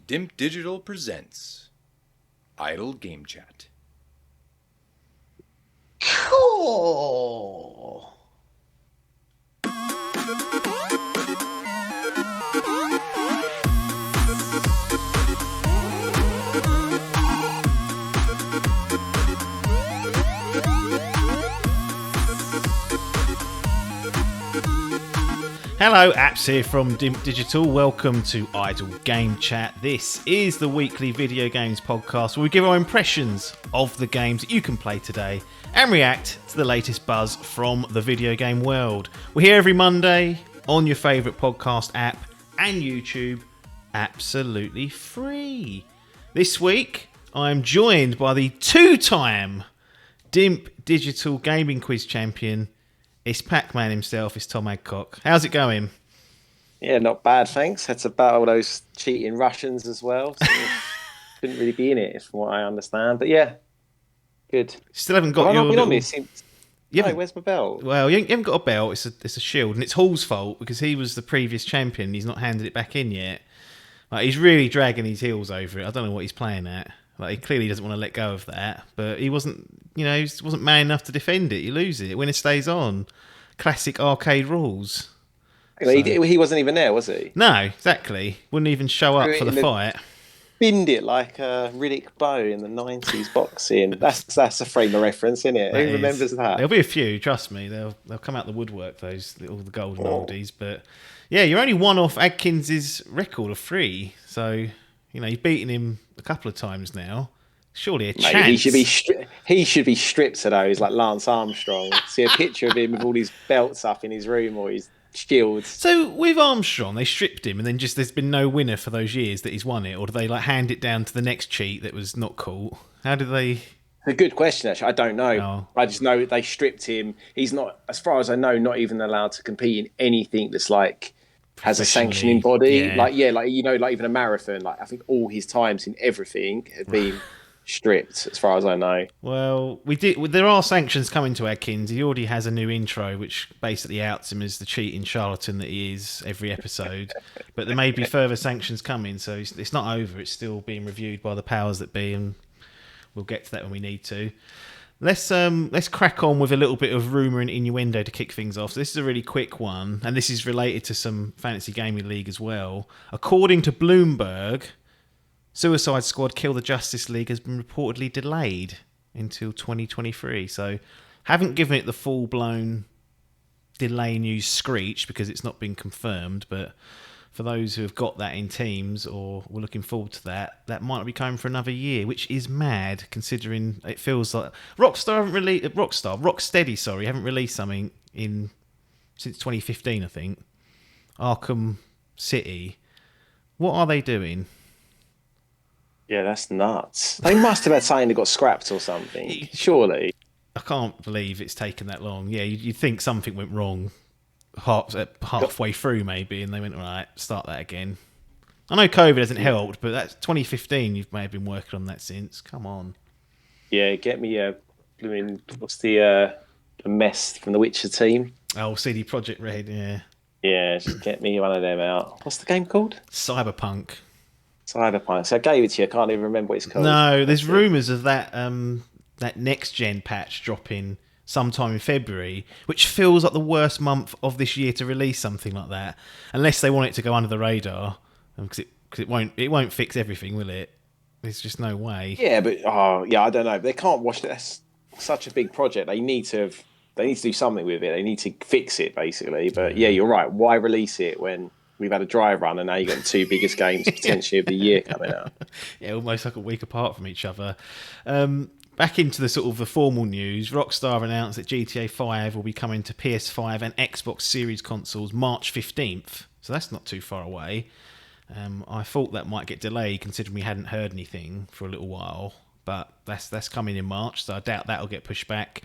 Dimp Digital Presents Idle Game Chat. Cool. Hello, Apps here from Dimp Digital. Welcome to Idle Game Chat. This is the weekly video games podcast where we give our impressions of the games that you can play today and react to the latest buzz from the video game world. We're here every Monday on your favourite podcast app and YouTube, absolutely free. This week, I'm joined by the two-time Dimp Digital Gaming Quiz champion. It's Pac-Man himself, it's Tom Adcock. How's it going? Yeah, not bad, thanks. Had to battle those cheating Russians as well. So couldn't really be in it, from what I understand. But yeah, good. Still haven't got Have I your not been little... on this since... No, where's my belt? Well, you haven't got a belt, it's a shield, and it's Hall's fault because he was the previous champion and he's not handed it back in yet. Like, he's really dragging his heels over it. I don't know what he's playing at. Like, he clearly doesn't want to let go of that, but he wasn't man enough to defend it. You lose it. Winner stays on. Classic arcade rules. He wasn't even there, was he? No, exactly. Wouldn't even show up for the fight. Binned it like a Riddick Bowe in the 90s boxing. That's a frame of reference, isn't it? Who remembers that? There'll be a few, trust me. They'll come out the woodwork, all the golden oldies. But yeah, you're only one off Adkins' record of 3. So, you've beaten him a couple of times now. Surely a chance. He should be stripped of those like Lance Armstrong. See a picture of him with all his belts up in his room or his shields. So with Armstrong, they stripped him, and then just there's been no winner for those years that he's won it, or do they like hand it down to the next cheat that was not caught? How do they? It's a good question, actually. I don't know. Oh. I just know they stripped him. He's not, as far as I know, not even allowed to compete in anything that's like has a sanctioning body. Yeah. Like even a marathon. Like I think all his times in everything have been stripped, as far as I know. Well, there are sanctions coming to Adkins. He already has a new intro, which basically outs him as the cheating charlatan that he is every episode. But there may be further sanctions coming, so it's not over. It's still being reviewed by the powers that be, and we'll get to that when we need to. Let's crack on with a little bit of rumour and innuendo to kick things off. So this is a really quick one, and this is related to some Fantasy Gaming League as well. According to Bloomberg, Suicide Squad Kill the Justice League has been reportedly delayed until 2023. So haven't given it the full-blown delay news screech because it's not been confirmed. But for those who have got that in teams or were looking forward to that, that might not be coming for another year, which is mad considering it feels like Rocksteady, haven't released something since 2015, I think. Arkham City. What are they doing? Yeah, that's nuts. They must have had something that got scrapped or something. Surely. I can't believe it's taken that long. Yeah, you'd think something went wrong halfway through maybe, and they went, right, start that again. I know COVID hasn't helped, but that's 2015. You may have been working on that since. Come on. Yeah, get me what's the mess from the Witcher team? Oh, CD Projekt Red, yeah. Yeah, just get me one of them out. What's the game called? Cyberpunk. So I gave it to you. I can't even remember what it's called. No, there's rumours of that next gen patch dropping sometime in February, which feels like the worst month of this year to release something like that, unless they want it to go under the radar, because it won't fix everything, will it? There's just no way. Yeah, but I don't know. They can't wash it. That's such a big project. They need to do something with it. They need to fix it basically. But yeah, you're right. Why release it when we've had a dry run and now you've got the 2 biggest games potentially of the year coming out? Yeah, almost like a week apart from each other. Back into the sort of the formal news, Rockstar announced that GTA 5 will be coming to PS5 and Xbox Series consoles March 15th. So that's not too far away. I thought that might get delayed considering we hadn't heard anything for a little while. But that's coming in March, so I doubt that'll get pushed back.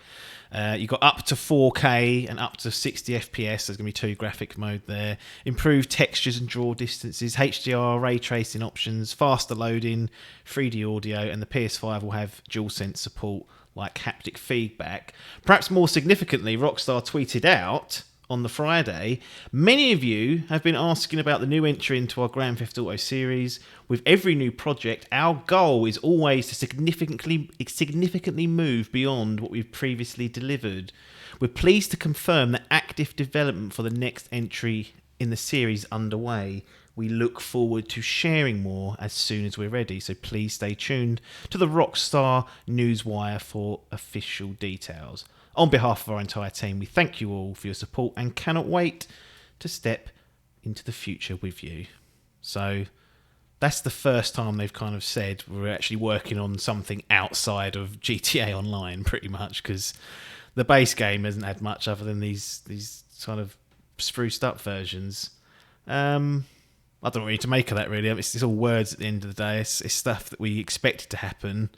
You got up to 4K and up to 60 FPS. There's going to be 2 graphic mode there. Improved textures and draw distances, HDR, ray tracing options, faster loading, 3D audio, and the PS5 will have DualSense support like haptic feedback. Perhaps more significantly, Rockstar tweeted out on the Friday. Many of you have been asking about the new entry into our Grand Theft Auto series. With every new project, our goal is always to significantly move beyond what we've previously delivered. We're pleased to confirm that active development for the next entry in the series underway. We look forward to sharing more as soon as we're ready, so please stay tuned to the Rockstar Newswire for official details. On behalf of our entire team, we thank you all for your support and cannot wait to step into the future with you. So that's the first time they've kind of said we're actually working on something outside of GTA Online, pretty much, because the base game hasn't had much other than these kind of spruced up versions. I don't know what to make of that, really. It's all words at the end of the day. It's stuff that we expected to happen.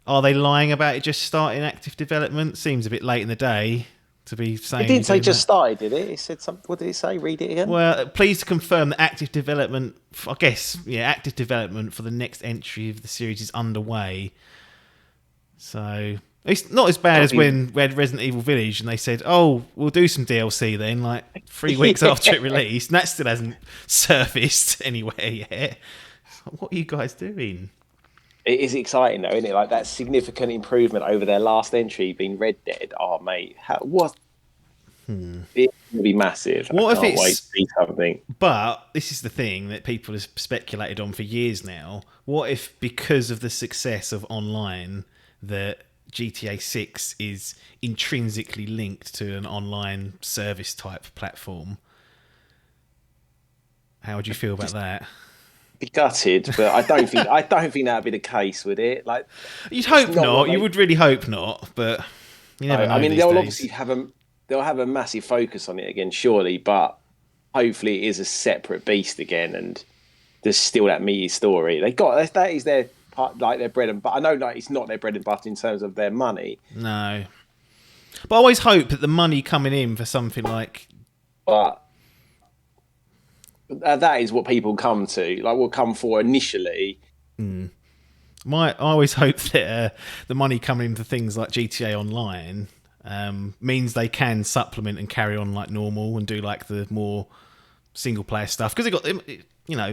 Are they lying about it just starting active development? Seems a bit late in the day to be saying. It didn't say just started, did it? It said something. What did it say? Read it again. Well, pleased to confirm that active development, active development for the next entry of the series is underway. So it's not as bad as when we had Resident Evil Village and they said, "Oh, we'll do some DLC then," like 3 weeks after it released, and that still hasn't surfaced anywhere yet. What are you guys doing? It is exciting though, isn't it? Like that significant improvement over their last entry being Red Dead. Oh, mate, what? It's going to be massive. What if it's wait to see something? But this is the thing that people have speculated on for years now. What if, because of the success of online, that GTA 6 is intrinsically linked to an online service type platform? How would you feel about that? Be gutted, but I don't think that'd be the case with it. Like, you'd hope not. You would really hope not, but you never know. I mean, these they'll days. obviously have a massive focus on it again, surely, but hopefully it is a separate beast again, and there's still that meaty story. That is their part, like their bread and butter. I know, like, it's not their bread and butter in terms of their money. No, but I always hope that the money coming in for something like, but that is what people come to, like, will come for initially. I always hope that the money coming into things like GTA Online means they can supplement and carry on like normal and do like the more single player stuff, because they got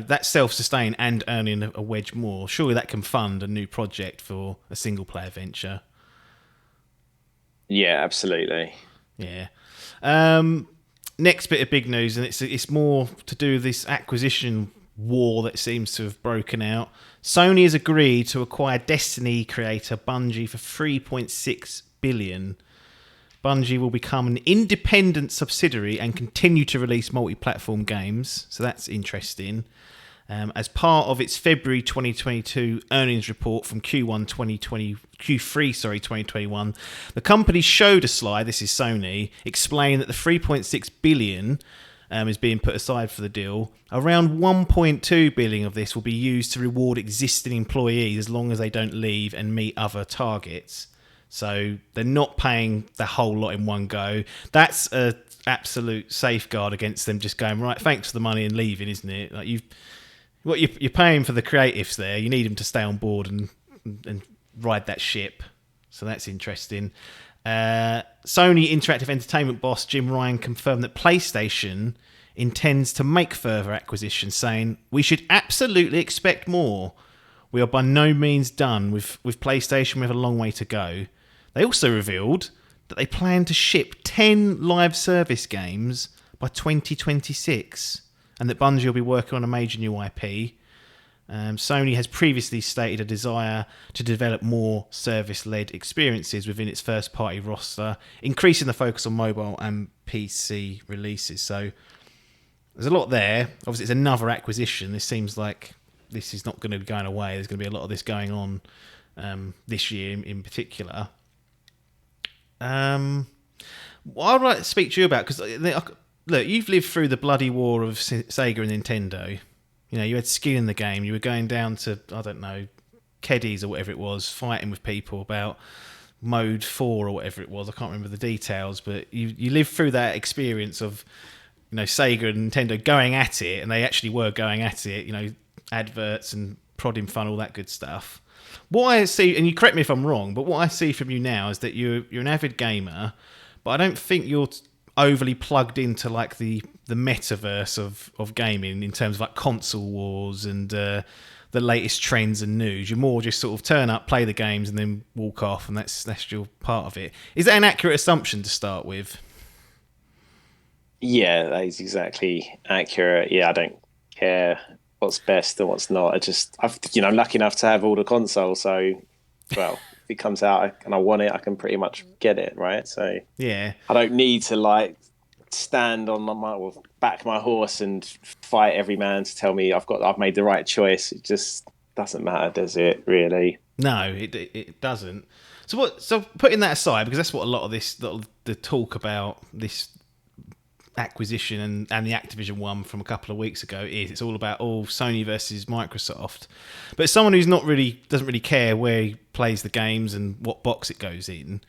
that self-sustain and earning a wedge more. Surely that can fund a new project for a single player venture. Yeah, absolutely. Yeah. Next bit of big news, and it's more to do with this acquisition war that seems to have broken out. Sony has agreed to acquire Destiny creator Bungie for $3.6 billion. Bungie will become an independent subsidiary and continue to release multi-platform games, so that's interesting. As part of its February 2022 earnings report from Q3 2021, the company showed a slide, this is Sony, explaining that the $3.6 billion is being put aside for the deal. Around $1.2 billion of this will be used to reward existing employees as long as they don't leave and meet other targets. So they're not paying the whole lot in one go. That's an absolute safeguard against them just going, right, thanks for the money and leaving, isn't it? Like you're paying for the creatives there. You need them to stay on board and ride that ship. So that's interesting. Sony Interactive Entertainment boss Jim Ryan confirmed that PlayStation intends to make further acquisitions, saying, "We should absolutely expect more. We are by no means done with PlayStation. We have a long way to go." They also revealed that they plan to ship 10 live service games by 2026, and that Bungie will be working on a major new IP. Sony has previously stated a desire to develop more service-led experiences within its first-party roster, increasing the focus on mobile and PC releases. So there's a lot there. Obviously, it's another acquisition. This seems like this is not going to be going away. There's going to be a lot of this going on this year in particular. What I'd like to speak to you about, because look, you've lived through the bloody war of Sega and Nintendo. You know, you had skin in the game. You were going down to, I don't know, Keddies or whatever it was, fighting with people about Mode 4 or whatever it was. I can't remember the details, but you lived through that experience of, you know, Sega and Nintendo going at it, and they actually were going at it, you know, adverts and prodding fun, all that good stuff. What I see, and you correct me if I'm wrong, but what I see from you now is that you're an avid gamer, but I don't think you're overly plugged into like the metaverse of gaming in terms of like console wars and the latest trends and news. You're more just sort of turn up, play the games, and then walk off, and that's your part of it. Is that an accurate assumption to start with? Yeah, that is exactly accurate. Yeah, I don't care what's best and what's not. I'm lucky enough to have all the consoles, so well, if it comes out and I want it, I can pretty much get it, right? So Yeah, I don't need to like stand on back my horse and fight every man to tell me I've made the right choice. It just doesn't matter, does it? Really? no, it doesn't. So putting that aside, because that's what a lot of the talk about this acquisition and the Activision one from a couple of weeks ago is. It's all about Sony versus Microsoft. But as someone who's doesn't really care where he plays the games and what box it goes in,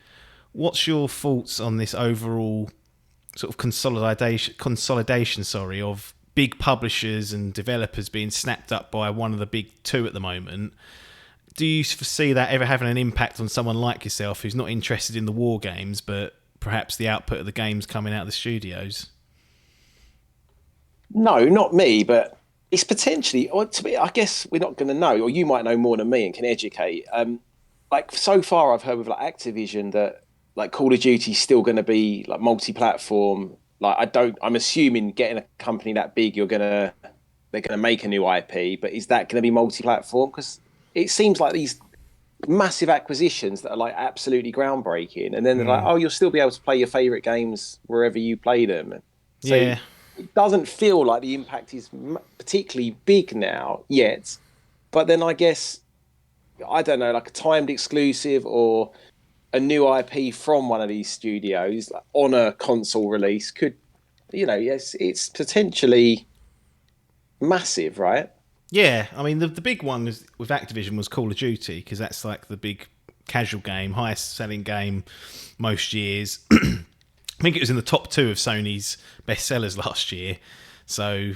what's your thoughts on this overall sort of consolidation of big publishers and developers being snapped up by one of the big two at the moment? Do you foresee that ever having an impact on someone like yourself who's not interested in the war games, but perhaps the output of the games coming out of the studios? No, not me, but it's potentially, or to me, I guess we're not going to know, or you might know more than me and can educate. Like so far, I've heard with like Activision that like Call of Duty is still going to be like multi-platform. Like I'm assuming getting a company that big, they're going to make a new IP, but is that going to be multi-platform? Because it seems like these massive acquisitions that are like absolutely groundbreaking, and then they're like, oh, you'll still be able to play your favorite games wherever you play them. So Yeah. it doesn't feel like the impact is particularly big now yet. But then I guess, I don't know, like a timed exclusive or a new IP from one of these studios on a console release could, yes, it's potentially massive, right? Yeah, I mean the big one with Activision was Call of Duty, because that's like the big casual game, highest selling game most years. I think it was in the top 2 of Sony's bestsellers last year. So,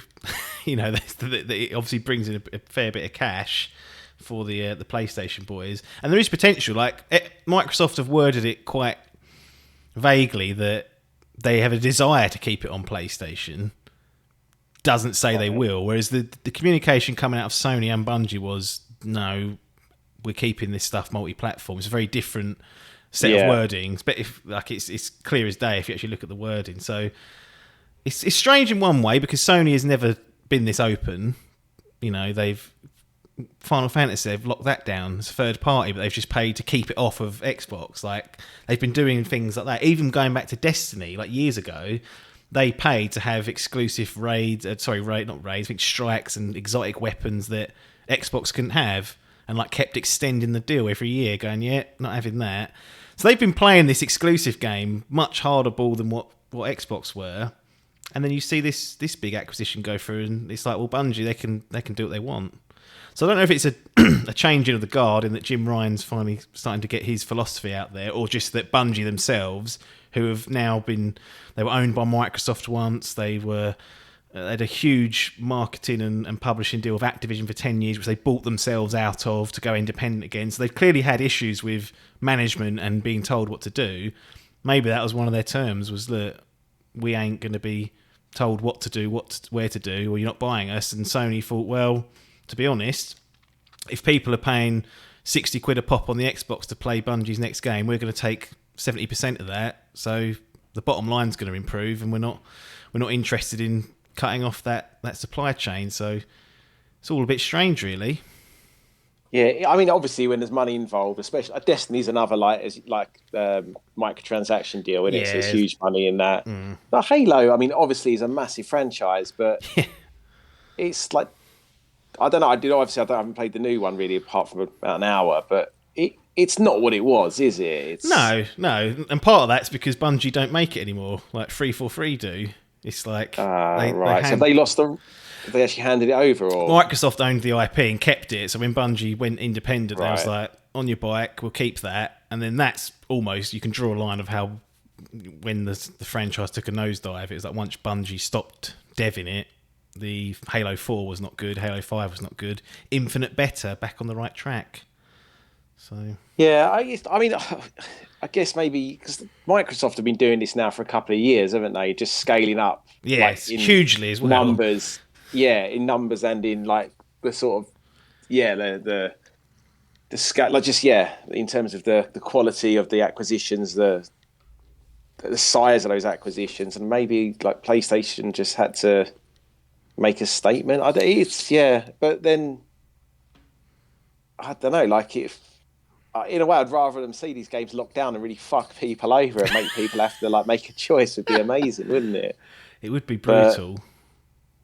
it obviously brings in a fair bit of cash for the PlayStation boys. And there is potential. Like Microsoft have worded it quite vaguely that they have a desire to keep it on PlayStation. Doesn't say they will. Whereas the communication coming out of Sony and Bungie was, no, we're keeping this stuff multi-platform. It's a very different set of wordings, but it's clear as day if you actually look at the wording. So it's strange in one way, because Sony has never been this open. They've Final Fantasy, they've locked that down as a third party, but they've just paid to keep it off of Xbox. Like they've been doing things like that, even going back to Destiny, like years ago. They paid to have exclusive I think strikes and exotic weapons that Xbox couldn't have, and like kept extending the deal every year, going, yeah, not having that. So they've been playing this exclusive game much harder ball than what Xbox were, and then you see this big acquisition go through, and it's like, well, Bungie, they can do what they want. So I don't know if it's a changing of the guard in that Jim Ryan's finally starting to get his philosophy out there, or just that Bungie themselves, who have now they were owned by Microsoft once, they had a huge marketing and publishing deal with Activision for 10 years, which they bought themselves out of to go independent again. So they've clearly had issues with management and being told what to do. Maybe that was one of their terms, was that we ain't going to be told what to do, where to do, or you're not buying us. And Sony thought, well, to be honest, if people are paying 60 quid a pop on the Xbox to play Bungie's next game, we're going to take 70% of that. So the bottom line's going to improve, and we're not interested in cutting off that supply chain. So it's all a bit strange, really. Yeah, I mean, obviously, when there's money involved, especially Destiny's another microtransaction deal, isn't it? So there's huge money in that. But Halo, I mean, obviously, is a massive franchise, but it's like, I don't know. I haven't played the new one really, apart from about an hour, but it's not what it was, is it? No, and part of that's because Bungie don't make it anymore. Like 343 do. It's like right. So they lost they actually handed it over, or Microsoft owned the IP and kept it. So when Bungie went independent, they was like, on your bike, we'll keep that. And then that's almost, you can draw a line of how when the franchise took a nosedive, it was like once Bungie stopped deving it, the Halo 4 was not good, Halo 5 was not good, Infinite better, back on the right track. So Yeah, I guess maybe because Microsoft have been doing this now for a couple of years, haven't they? Just scaling up, like yes, in hugely as well. numbers. Yeah, in numbers and in like the sort of the scale, like just in terms of the quality of the acquisitions, the size of those acquisitions, and maybe like PlayStation just had to make a statement. But then I don't know, like if. In a way, I'd rather them see these games locked down and really fuck people over and make people have to like make a choice. Would be amazing, wouldn't it? It would be But brutal.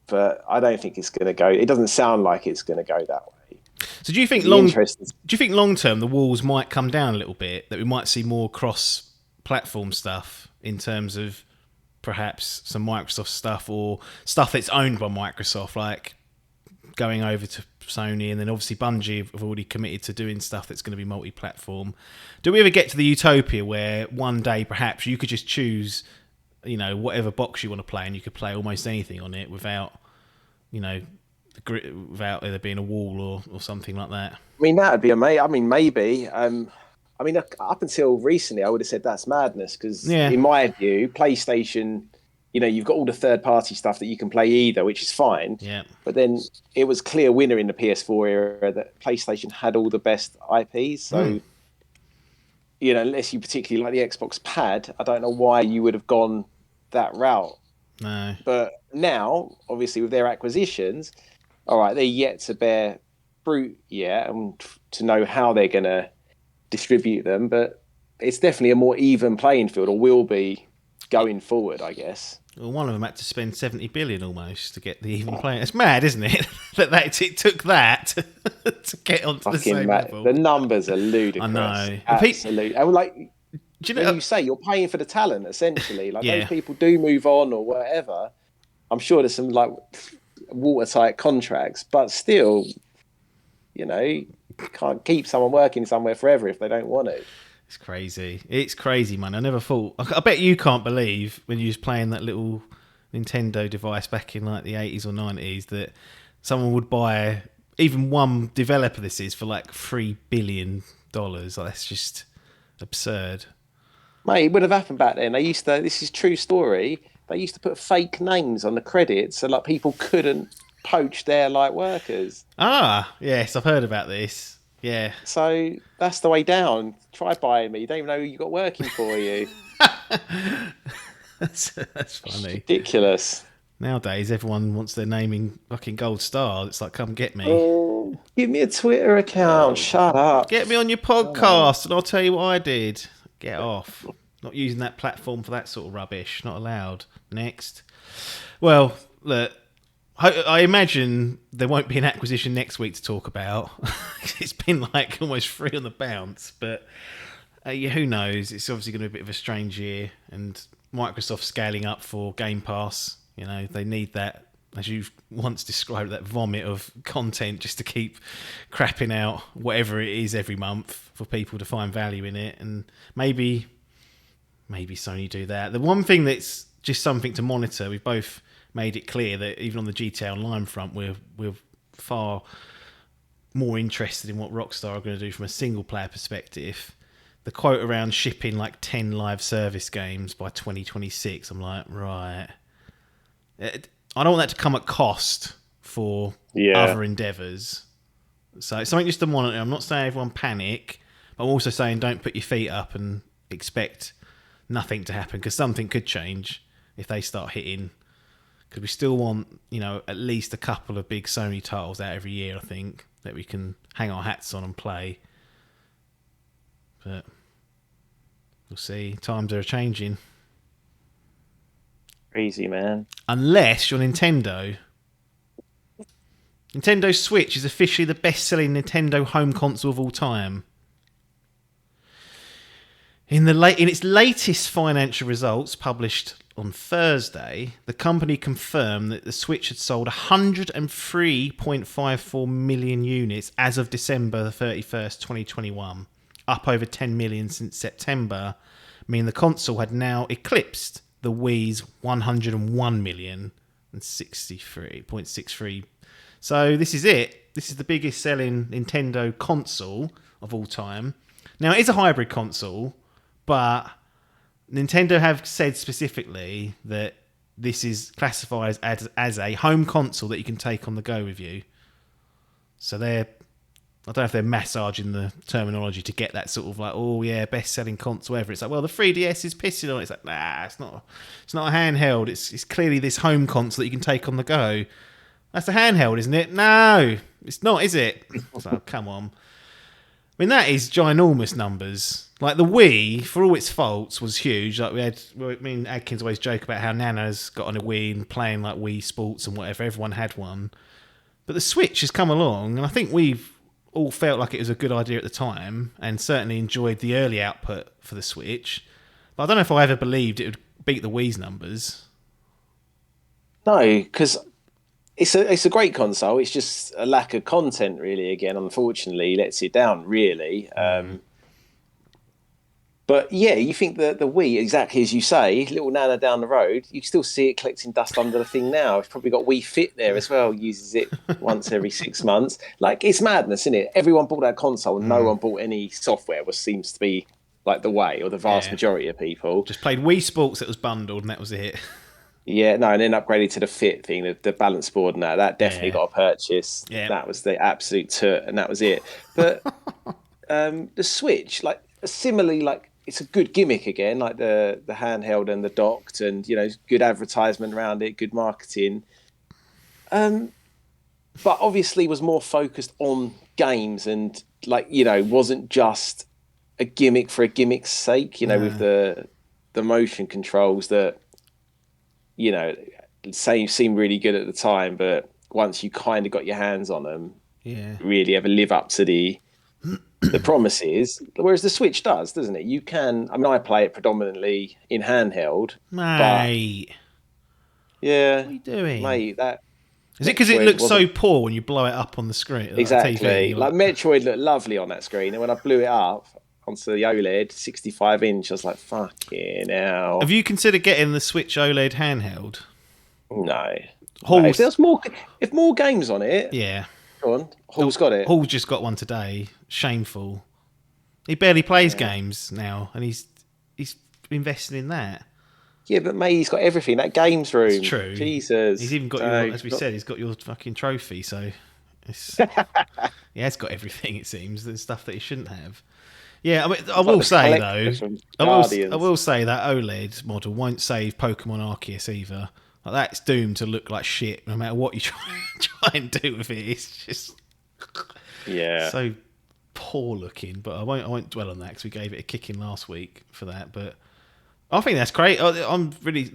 but I don't think it's going to go. It doesn't sound like it's going to go that way. So do you think long term the walls might come down a little bit, that we might see more cross platform stuff in terms of perhaps some Microsoft stuff or stuff that's owned by Microsoft, like going over to Sony, and then obviously Bungie have already committed to doing stuff that's going to be multi-platform. Do we ever get to the utopia where one day perhaps you could just choose, whatever box you want to play, and you could play almost anything on it without, without there being a wall or something like that? I mean, that would be amazing. I mean, maybe. Up until recently, I would have said that's madness because, in my view, PlayStation. You've got all the third-party stuff that you can play either, which is fine. Yeah. But then it was clear winner in the PS4 era that PlayStation had all the best IPs. So, unless you particularly like the Xbox Pad, I don't know why you would have gone that route. No. But now, obviously, with their acquisitions, all right, they're yet to bear fruit yet and to know how they're going to distribute them. But it's definitely a more even playing field, or will be going forward, I guess. Well, one of them had to spend 70 billion almost to get the even playing. It's mad, isn't it? it took that to get onto the same level. The numbers are ludicrous. I know. Absolutely. And like, do you when you say you're paying for the talent, essentially, like Yeah. those people do move on or whatever. I'm sure there's some like watertight contracts, but still, you can't keep someone working somewhere forever if they don't want to. It's crazy. It's crazy, man. I never thought. I bet you can't believe when you was playing that little Nintendo device back in like the 80s or 90s that someone would buy, even one developer this is, for like $3 billion. Like, that's just absurd. Mate, it would have happened back then. This is true story. They used to put fake names on the credits so like people couldn't poach their like workers. Ah, yes, I've heard about this. Yeah. So that's the way down. Try buying me. You don't even know who you got working for you. That's funny. Ridiculous. Nowadays, everyone wants their name in fucking gold star. It's like, come get me. Oh, give me a Twitter account. Shut up. Get me on your podcast and I'll tell you what I did. Get off. Not using that platform for that sort of rubbish. Not allowed. Next. Well, look, I imagine there won't be an acquisition next week to talk about. It's been like almost free on the bounce, but who knows? It's obviously going to be a bit of a strange year, and Microsoft scaling up for Game Pass. They need that, as you've once described, that vomit of content just to keep crapping out whatever it is every month for people to find value in it, and maybe Sony do that. The one thing that's just something to monitor, we've both made it clear that even on the GTA Online front, we're far more interested in what Rockstar are going to do from a single player perspective. The quote around shipping like 10 live service games by 2026, I'm like, right. I don't want that to come at cost for other endeavours. So it's something just to monitor. I'm not saying everyone panic, but I'm also saying don't put your feet up and expect nothing to happen, because something could change if they start hitting. Because we still want, at least a couple of big Sony titles out every year, I think, that we can hang our hats on and play. But we'll see. Times are changing. Crazy, man. Unless you're Nintendo. Nintendo Switch is officially the best-selling Nintendo home console of all time. In its latest financial results published on Thursday, the company confirmed that the Switch had sold 103.54 million units as of December 31st, 2021, up over 10 million since September, meaning the console had now eclipsed the Wii's 101 million and 63.63. So this is it. This is the biggest selling Nintendo console of of all time. Now, it is a hybrid console, but Nintendo have said specifically that this is classified as a home console that you can take on the go with you. So I don't know if they're massaging the terminology to get that sort of like, oh yeah, best-selling console ever. It's like, well, the 3DS is pissing on it. It's like, nah, it's not a handheld. It's clearly this home console that you can take on the go. That's a handheld, isn't it? No, it's not, is it? So come on. I mean, that is ginormous numbers. Like the Wii, for all its faults, was huge. Like me and Adkins always joke about how Nana's got on a Wii and playing like Wii Sports and whatever. Everyone had one. But the Switch has come along, and I think we've all felt like it was a good idea at the time, and certainly enjoyed the early output for the Switch. But I don't know if I ever believed it would beat the Wii's numbers. No, because it's a great console. It's just a lack of content, really. Again, unfortunately, lets it down. Really. But yeah, you think that the Wii, exactly as you say, little Nana down the road, you can still see it collecting dust under the thing now. It's probably got Wii Fit there as well, uses it once every 6 months. Like, it's madness, isn't it? Everyone bought that console and no one bought any software, which seems to be like the way, or the vast majority of people. Just played Wii Sports that was bundled and that was it. Yeah, no, and then upgraded to the Fit thing, the balance board and that definitely got a purchase. Yeah. That was the absolute toot, and that was it. But the Switch, like, similarly, like, it's a good gimmick again, like the handheld and the docked, and good advertisement around it, good marketing. But obviously was more focused on games and wasn't just a gimmick for a gimmick's sake. With the motion controls that seemed really good at the time, but once you kind of got your hands on them, really ever live up to the promises, whereas the Switch does, doesn't it? You can. I mean, I play it predominantly in handheld. Mate, what are you doing, mate? That is it because it looks so poor when you blow it up on the screen? Exactly. TV, like Metroid looked lovely on that screen, and when I blew it up onto the OLED 65-inch, I was like, "Fucking hell!" Have you considered getting the Switch OLED handheld? No. If there's more games on it, Go on. Hall's got it. Hall just got one today. Shameful. He barely plays games now, and he's invested in that. Yeah, but mate, he's got everything. That games room. It's true. Jesus. He's even got said, he's got your fucking trophy. So he has got everything. It seems the stuff that he shouldn't have. Yeah, I mean, I will say that OLED model won't save Pokemon Arceus either. Like, that's doomed to look like shit no matter what you try and do with it. It's just so poor looking. But I won't dwell on that because we gave it a kicking last week for that. But I think that's great. I'm really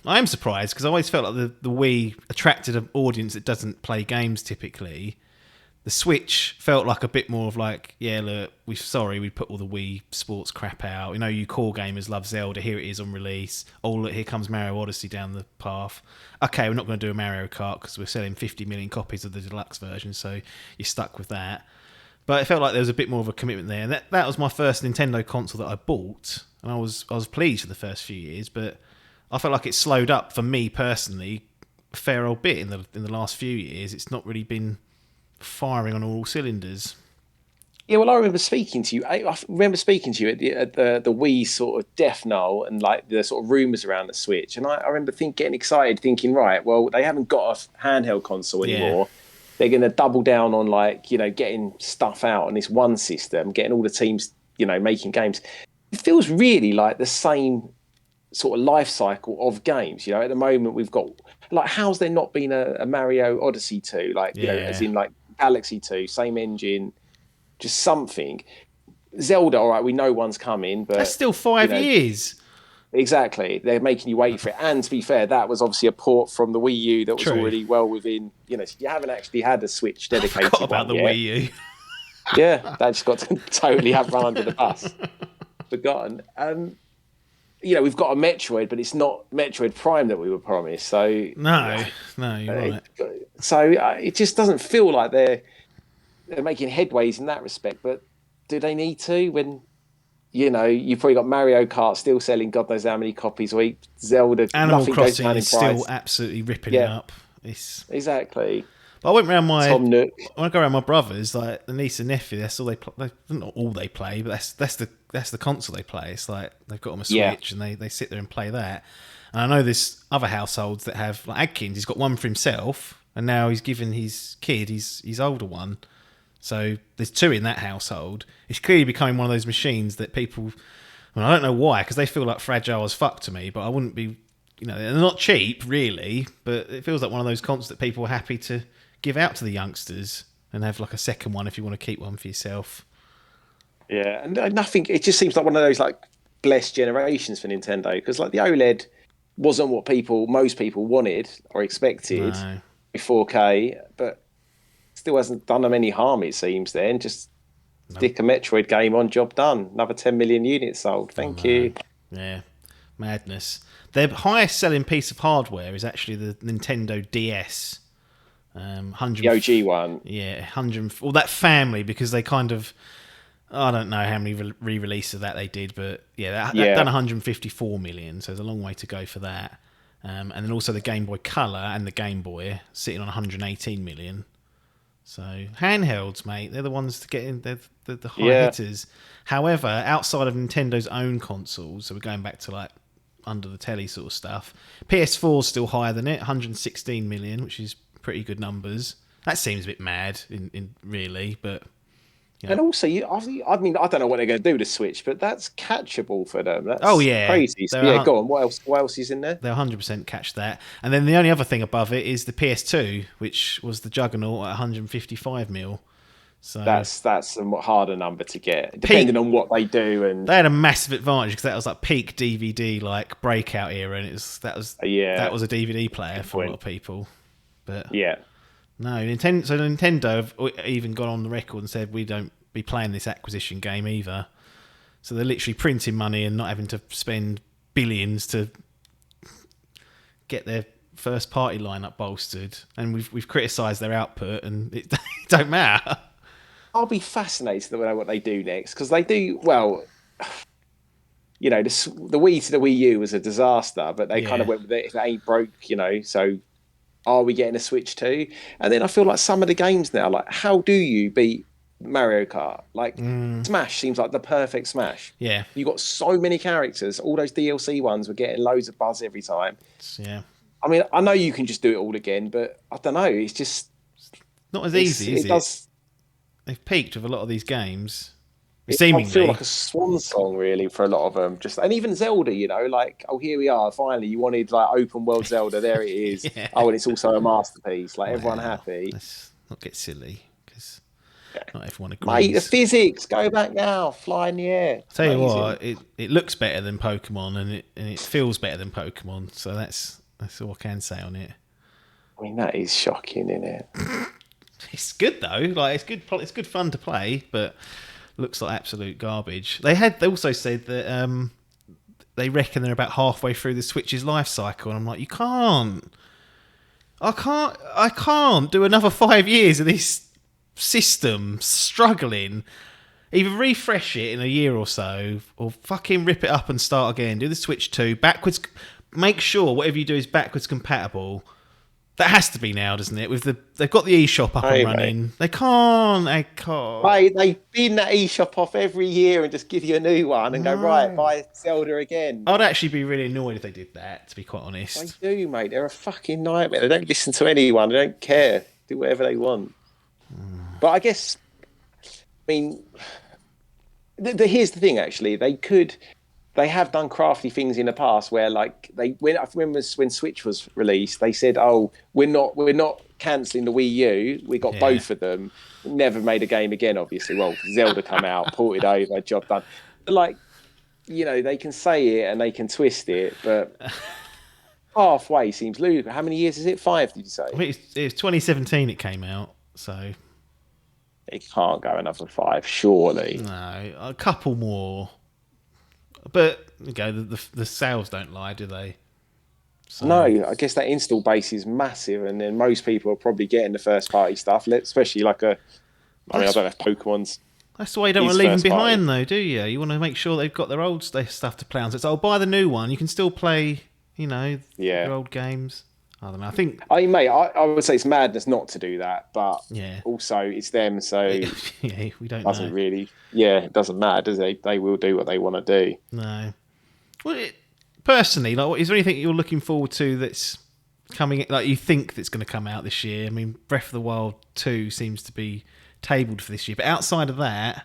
I am surprised because I always felt like the Wii attracted an audience that doesn't play games typically. The Switch felt like a bit more of like, look, we put all the Wii Sports crap out. You core gamers love Zelda. Here it is on release. Oh, look, here comes Mario Odyssey down the path. Okay, we're not going to do a Mario Kart because we're selling 50 million copies of the deluxe version, so you're stuck with that. But it felt like there was a bit more of a commitment there. And that was my first Nintendo console that I bought, and I was pleased for the first few years. But I felt like it slowed up for me personally a fair old bit in the last few years. It's not really been firing on all cylinders. Yeah, well, I remember speaking to you. I remember speaking to you at the Wii sort of death knell and like the sort of rumours around the Switch. And I remember getting excited, thinking, right, well, they haven't got a handheld console anymore. They're going to double down on getting stuff out on this one system, getting all the teams, making games. It feels really like the same sort of life cycle of games. At the moment we've got how's there not been a Mario Odyssey 2? As in Galaxy 2, same engine, just something. Zelda, all right, we know one's coming, but that's still 5 years. Exactly, they're making you wait for it. And to be fair, that was obviously a port from the Wii U that was already well within. You haven't actually had a Switch dedicated. I forgot about the Wii U. Yeah, that just got to totally have run under the bus. Forgotten. We've got a Metroid, but it's not Metroid Prime that we were promised. So no, you're right. So it just doesn't feel like they're making headways in that respect. But do they need to? When you've probably got Mario Kart still selling God knows how many copies a week. Zelda, Animal Crossing is still absolutely ripping it up. Exactly. But I went round Tom Nook. when I go around my brothers, like the niece and nephew, that's all they play. Not all they play, but that's the console they play. It's like they've got them a Yeah. Switch and they sit there and play that. And I know there's other households that have, like Adkins, he's got one for himself, and now he's given his kid his older one. So there's two in that household. It's clearly becoming one of those machines that people. I mean, I don't know why, because they feel like fragile as fuck to me. But I wouldn't be, they're not cheap really. But it feels like one of those consoles that people are happy to give out to the youngsters and have like a second one if you want to keep one for yourself. Yeah, and nothing. It just seems like one of those like blessed generations for Nintendo, because like the OLED wasn't what most people wanted or expected. No. 4K, but still hasn't done them any harm. It seems. Then just stick a Metroid game on, job done. Another 10 million units sold. Thank you. Yeah, madness. Their highest selling piece of hardware is actually the Nintendo DS. 100, The OG one. Yeah, 100. Well, that family, because they kind of, I don't know how many re-releases of that they did, but that done 154 million, so there's a long way to go for that. And then also the Game Boy Color and the Game Boy sitting on 118 million. So handhelds, mate, they're the ones to get in. They're the high hitters. However, outside of Nintendo's own consoles, so we're going back to like under the telly sort of stuff, PS4 is still higher than it, 116 million, which is pretty good numbers. That seems a bit mad, in really, but. And also, I mean, I don't know what they're going to do to Switch, but that's catchable for them. That's crazy. So, go on. What else is in there? They'll 100% catch that. And then the only other thing above it is the PS2, which was the juggernaut at 155 mil. So that's a harder number to get, depending on what they do. And they had a massive advantage because that was like peak DVD, like breakout era, and that was a DVD player for a lot of people. But no, Nintendo have even gone on the record and said we don't be playing this acquisition game either. So they're literally printing money and not having to spend billions to get their first party lineup bolstered. And we've criticised their output, and it don't matter. I'll be fascinated to know what they do next, because they do well. The Wii to the Wii U was a disaster, but they kind of went with it. If it ain't broke, so. Are we getting a Switch too? And then I feel like some of the games now, like how do you beat Mario Kart? Like Smash seems like the perfect Smash. Yeah. You got so many characters. All those DLC ones were getting loads of buzz every time. Yeah. I mean, I know you can just do it all again, but I don't know. It's just not as easy, is it? They've peaked with a lot of these games. I feel like a swan song, really, for a lot of them. And even Zelda, like, oh, here we are. Finally, you wanted like open world Zelda. There it is. Yeah. Oh, and it's also a masterpiece. Like everyone happy. Let's not get silly, because not everyone agrees. Mate, the physics, go back now, fly in the air. Tell you what, it looks better than Pokemon, and it feels better than Pokemon. So that's all I can say on it. I mean, that is shocking, isn't it? It's good though. Like it's good fun to play, but. Looks like absolute garbage. They also said that they reckon they're about halfway through the Switch's life cycle, and I'm like, I can't do another 5 years of this system struggling. Either refresh it in a year or so, or fucking rip it up and start again. Do the Switch 2 backwards. Make sure whatever you do is backwards compatible. That has to be now, doesn't it? They've got the eShop up and running. Mate. They can't. Mate, they bin that eShop off every year and just give you a new one and go, right, buy Zelda again. I'd actually be really annoyed if they did that, to be quite honest. They do, mate. They're a fucking nightmare. They don't listen to anyone. They don't care. Do whatever they want. But I guess, I mean, here's the thing, actually. They have done crafty things in the past where, like, when Switch was released, they said, "Oh, we're not cancelling the Wii U. We got both of them. Never made a game again, obviously. Well, Zelda come out, ported over, job done. But like, they can say it and they can twist it, but halfway seems ludicrous. How many years is it? 5, did you say? I mean, it was 2017 it came out, so it can't go another 5, surely. No, a couple more. But the sales don't lie, do they? So. No, I guess that install base is massive, and then most people are probably getting the first party stuff, especially like I don't know if Pokemon's. That's why you don't want to leave them behind, though, do you? You want to make sure they've got their old stuff to play on. So it's buy the new one. You can still play, your old games. I don't know. I think I mean, mate, I would say it's madness not to do that, but yeah, also it's them, so it yeah, we don't doesn't know. really. Yeah, it doesn't matter, does it? They will do what they want to do. No. Well, personally, like, is there anything you're looking forward to that's coming? Like, you think that's going to come out this year? I mean, Breath of the Wild 2 seems to be tabled for this year, but outside of that,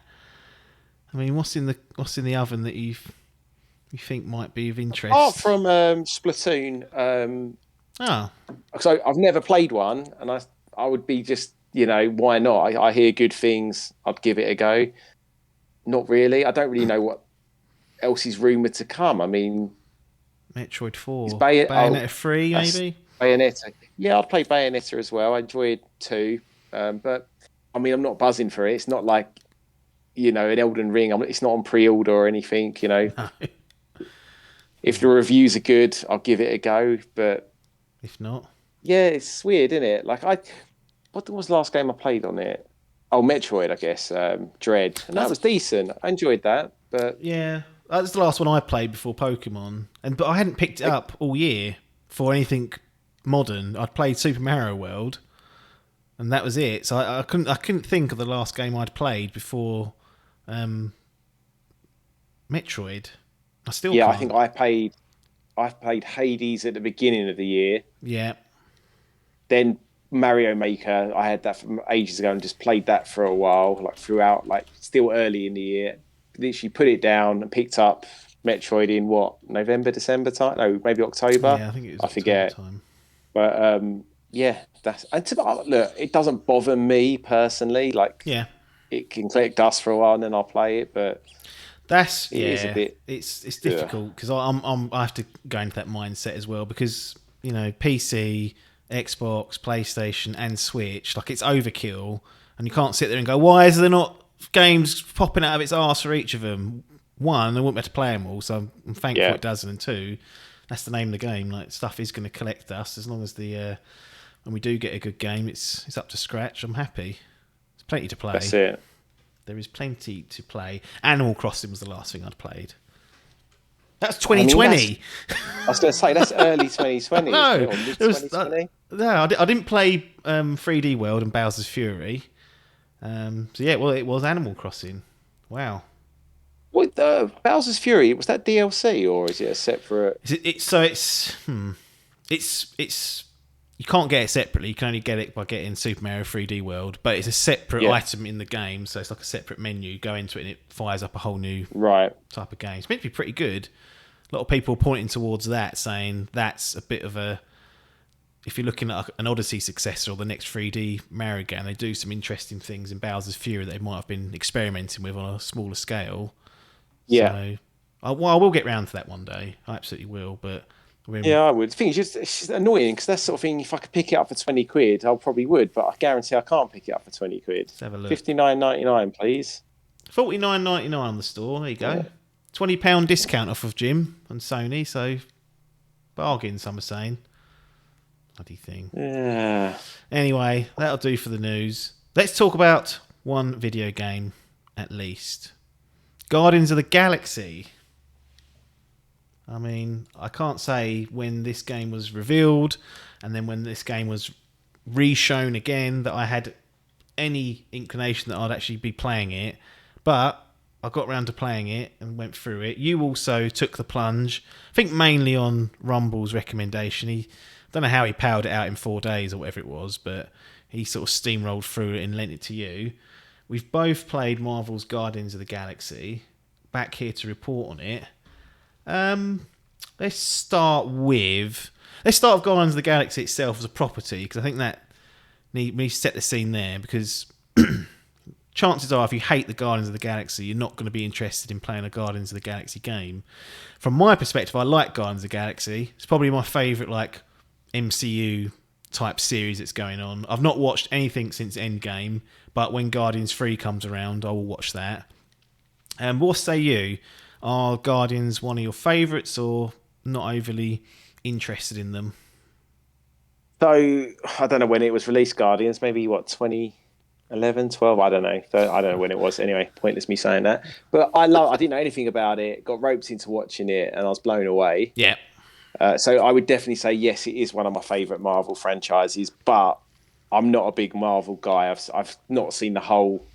I mean, what's in the oven that you think might be of interest? Apart from Splatoon, Oh, so I've never played one, and I would be just, why not? I hear good things. I'd give it a go. Not really. I don't really know what else is rumored to come. I mean, Metroid is 4, Bayonetta 3, maybe. Bayonetta. Yeah, I'd play Bayonetta as well. I enjoyed 2, but I mean, I'm not buzzing for it. It's not like an Elden Ring. It's not on pre-order or anything. No. If the reviews are good, I'll give it a go. But If not, yeah, it's weird, isn't it? Like what was the last game I played on it? Oh, Metroid, I guess. Dread, and that was decent. I enjoyed that, but yeah, that was the last one I played before Pokemon, but I hadn't picked it up all year for anything modern. I'd played Super Mario World, and that was it. So I couldn't think of the last game I'd played before Metroid. I still yeah, can't. I think I played Hades at the beginning of the year. Yeah, Then Mario Maker, I had that from ages ago and just played that for a while, like throughout, like still early in the year. Literally put it down and picked up Metroid in November, December time? No, maybe October. yeah, I think it was. I forget. Time. But yeah, look, it doesn't bother me personally. Like, Yeah, it can collect dust for a while and then I'll play it. But it is a bit. It's difficult because I have to go into that mindset as well because PC, Xbox, PlayStation, and Switch, like, it's overkill, and you can't sit there and go, why is there not games popping out of its arse for each of them? One, I wouldn't be able to play them all, so I'm thankful it doesn't. And two, that's the name of the game. Like, stuff is going to collect dust as long as when we do get a good game, it's up to scratch. I'm happy. There's plenty to play. That's it. There is plenty to play. Animal Crossing was the last thing I'd played. That's 2020. I was going to say, that's early 2020. No, Or mid 2020. No, I didn't play 3D World and Bowser's Fury. So yeah, well, it was Animal Crossing. Wow. With Bowser's Fury, was that DLC or is it a separate? It's you can't get it separately. You can only get it by getting Super Mario 3D World, but it's a separate item in the game, so it's like a separate menu. You go into it and it fires up a whole new type of game. It's meant to be pretty good. A lot of people are pointing towards that, saying that's a bit of a. If you're looking at an Odyssey successor or the next 3D Mario game, they do some interesting things in Bowser's Fury that they might have been experimenting with on a smaller scale. Yeah. So, I will get round to that one day. I absolutely will, but. Yeah, I would. The thing is, it's just annoying because that sort of thing, if I could pick it up for 20 quid, I probably would, but I guarantee I can't pick it up for 20 quid. Let's have a look. $59.99, please. $49.99 on the store. There you go. Yeah. £20 discount off of Jim and Sony, so bargain, some are saying. Bloody thing. Yeah. Anyway, that'll do for the news. Let's talk about one video game, at least. Guardians of the Galaxy. I mean, I can't say when this game was revealed and then when this game was re-shown again that I had any inclination that I'd actually be playing it. But I got round to playing it and went through it. You also took the plunge, I think mainly on Rumble's recommendation. I don't know how he powered it out in 4 days or whatever it was, but he sort of steamrolled through it and lent it to you. We've both played Marvel's Guardians of the Galaxy. Back here to report on it. Let's start with Guardians of the Galaxy itself as a property, because I think that we set the scene there, because chances are if you hate the Guardians of the Galaxy, you're not going to be interested in playing a Guardians of the Galaxy game. From my perspective, I like Guardians of the Galaxy. It's probably my favourite like MCU type series that's going on. I've not watched anything since Endgame, but when Guardians 3 comes around, I will watch that. What say you? Are Guardians one of your favourites or not overly interested in them? So, I don't know when it was released, Guardians. Maybe, 2011, 12? I don't know. So, I don't know when it was. Anyway, pointless me saying that. But I didn't know anything about it. Got roped into watching it and I was blown away. Yeah. So I would definitely say yes, it is one of my favourite Marvel franchises, but I'm not a big Marvel guy. I've not seen the whole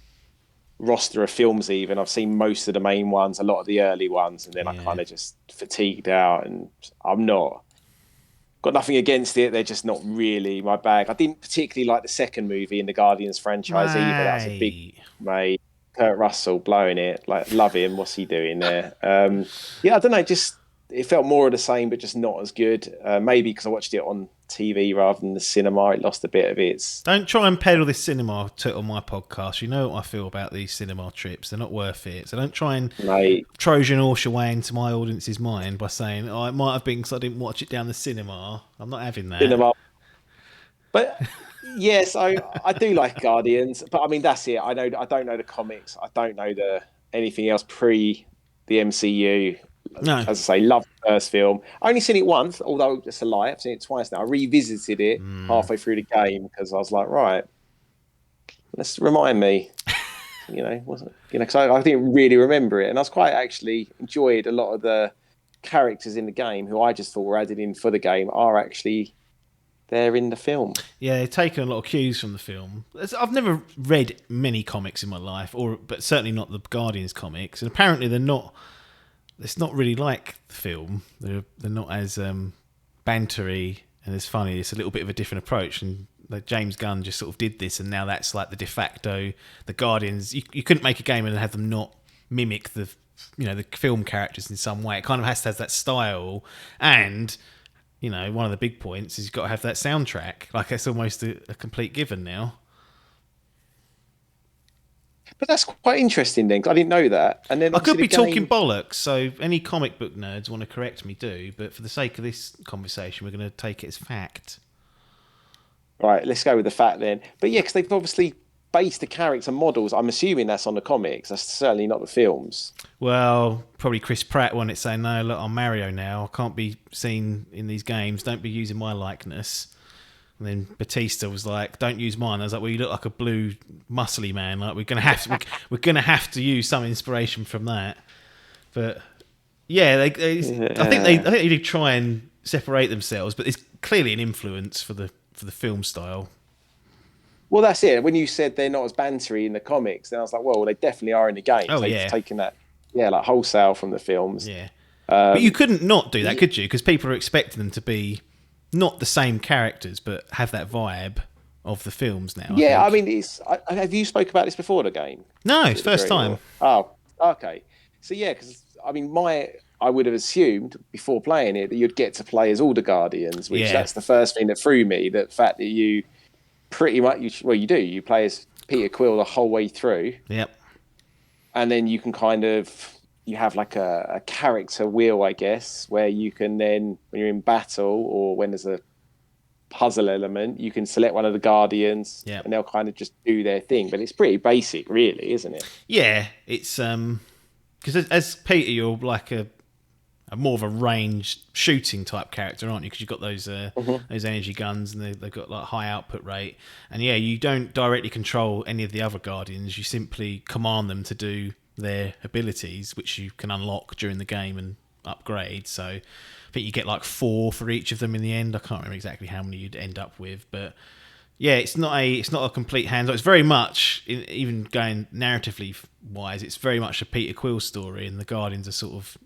roster of films even. I've seen most of the main ones, a lot of the early ones, and then I Yeah. kind of just fatigued out, and I'm not got nothing against it. They're just not really my bag. I didn't particularly like the second movie in the Guardians franchise either. That was a big Right. mate. Kurt Russell blowing it. Like, love him. What's he doing there? Yeah, I don't know. Just it felt more of the same, but just not as good. Maybe because I watched it on TV rather than the cinema. It lost a bit of its. Don't try and peddle this cinema on my podcast. You know what I feel about these cinema trips. They're not worth it. So don't try and Mate, Trojan horse your way into my audience's mind by saying, oh, it might have been because I didn't watch it down the cinema. I'm not having that. cinema. But yes, I do like Guardians, but I mean that's it. I don't know the comics. I don't know the anything else pre the MCU. No. As I say, love the first film. I only seen it once, although it's a lie. I've seen it twice now. I revisited it halfway through the game because I was like, right, let's remind me. Wasn't because I didn't really remember it, and I was quite actually enjoyed a lot of the characters in the game who I just thought were added in for the game are actually there in the film. Yeah, they've taken a lot of cues from the film. I've never read many comics in my life, but certainly not the Guardians comics. And apparently they're not. It's not really like the film. They're not as bantery and as funny. It's a little bit of a different approach. And like James Gunn just sort of did this, and now that's like the de facto. The Guardians. You couldn't make a game and have them not mimic the film characters in some way. It kind of has to have that style and. One of the big points is you've got to have that soundtrack. Like, it's almost a complete given now. But that's quite interesting then, 'cause I didn't know that. And then I could be obviously the talking game- bollocks, so any comic book nerds want to correct me, do. But for the sake of this conversation, we're going to take it as fact. Right, let's go with the fact then. But yeah, because they've obviously based the character models. I'm assuming that's on the comics. That's certainly not the films. Well, probably Chris Pratt wanted to say, no, look, I'm Mario now. I can't be seen in these games. Don't be using my likeness. And then Batista was like, "Don't use mine." I was like, "Well, you look like a blue, muscly man. Like we're gonna have to use some inspiration from that." But yeah, I think they did try and separate themselves, but it's clearly an influence for the film style. Well, that's it. When you said they're not as bantery in the comics, then I was like, well, they definitely are in the games. Oh, They've yeah. taken that, like wholesale from the films. Yeah, but you couldn't not do that, could you? Because people are expecting them to be not the same characters, but have that vibe of the films now. Yeah, I I mean, have you spoke about this before the game? no, it's first time. Oh, okay. So yeah, because I mean, I would have assumed before playing it that you'd get to play as all the Guardians, which Yeah. that's the first thing that threw me. The fact that you pretty much, you do. You play as Peter Quill the whole way through, Yep. and then you can you have like a character wheel, I guess, where you can then, when you're in battle or when there's a puzzle element, you can select one of the Guardians, Yep. and they'll kind of just do their thing. But it's pretty basic, really, isn't it? Yeah, it's because as Peter, you're like a more of a ranged shooting type character, aren't you? Because you've got those energy guns, and they've got like high output rate. And yeah, you don't directly control any of the other Guardians. You simply command them to do their abilities, which you can unlock during the game and upgrade. So I think you get like 4 for each of them in the end. I can't remember exactly how many you'd end up with, but yeah, it's not a complete hands-on. It's very much, even going narratively wise, it's very much a Peter Quill story, and the Guardians are sort of,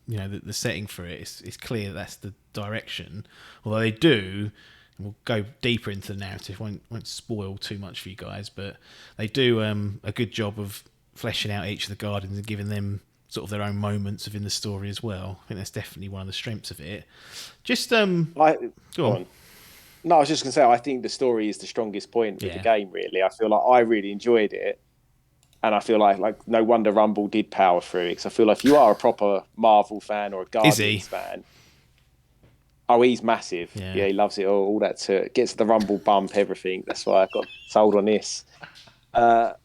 the setting for it. It's clear that's the direction. Although they do, and we'll go deeper into the narrative. Won't spoil too much for you guys, but they do a good job of fleshing out each of the Guardians and giving them sort of their own moments within the story as well. I think that's definitely one of the strengths of it. Just go on. No, I was just going to say, I think the story is the strongest point of the game, really. I feel like I really enjoyed it. And I feel like no wonder Rumble did power through it. Because I feel like if you are a proper Marvel fan or a Guardians fan... Oh, he's massive. Yeah, he loves it all that too. Gets the Rumble bump, everything. That's why I got sold on this. But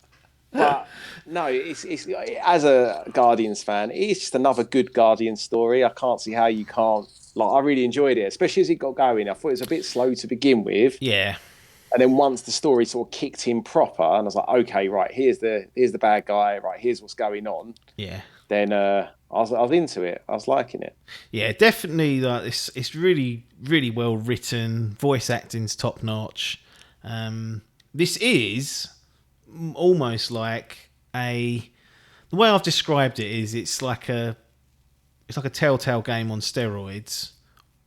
no, it's as a Guardians fan, it's just another good Guardian story. I can't see how you can't. Like, I really enjoyed it, especially as it got going. I thought it was a bit slow to begin with. Yeah. And then once the story sort of kicked in proper, and I was like, okay, right, here's the bad guy, right, here's what's going on. Yeah. then I was into it. I was liking it. Yeah, definitely. Like it's really, really well written. Voice acting's top notch. This is almost like the way I've described it is it's like a Telltale game on steroids,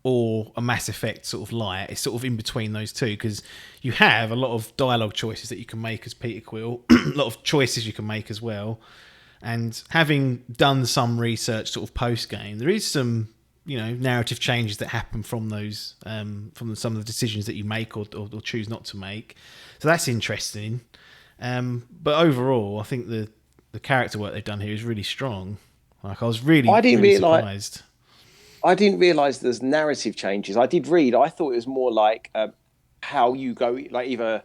or a Mass Effect sort of light. It's sort of in between those two, because you have a lot of dialogue choices that you can make as Peter Quill, a lot of choices you can make as well. And having done some research sort of post game, there is some narrative changes that happen from those from some of the decisions that you make or choose not to make. So that's interesting. But overall, I think the character work they've done here is really strong. Like I was really surprised. I didn't realise there's narrative changes. I did read. I thought it was more like how you go, like either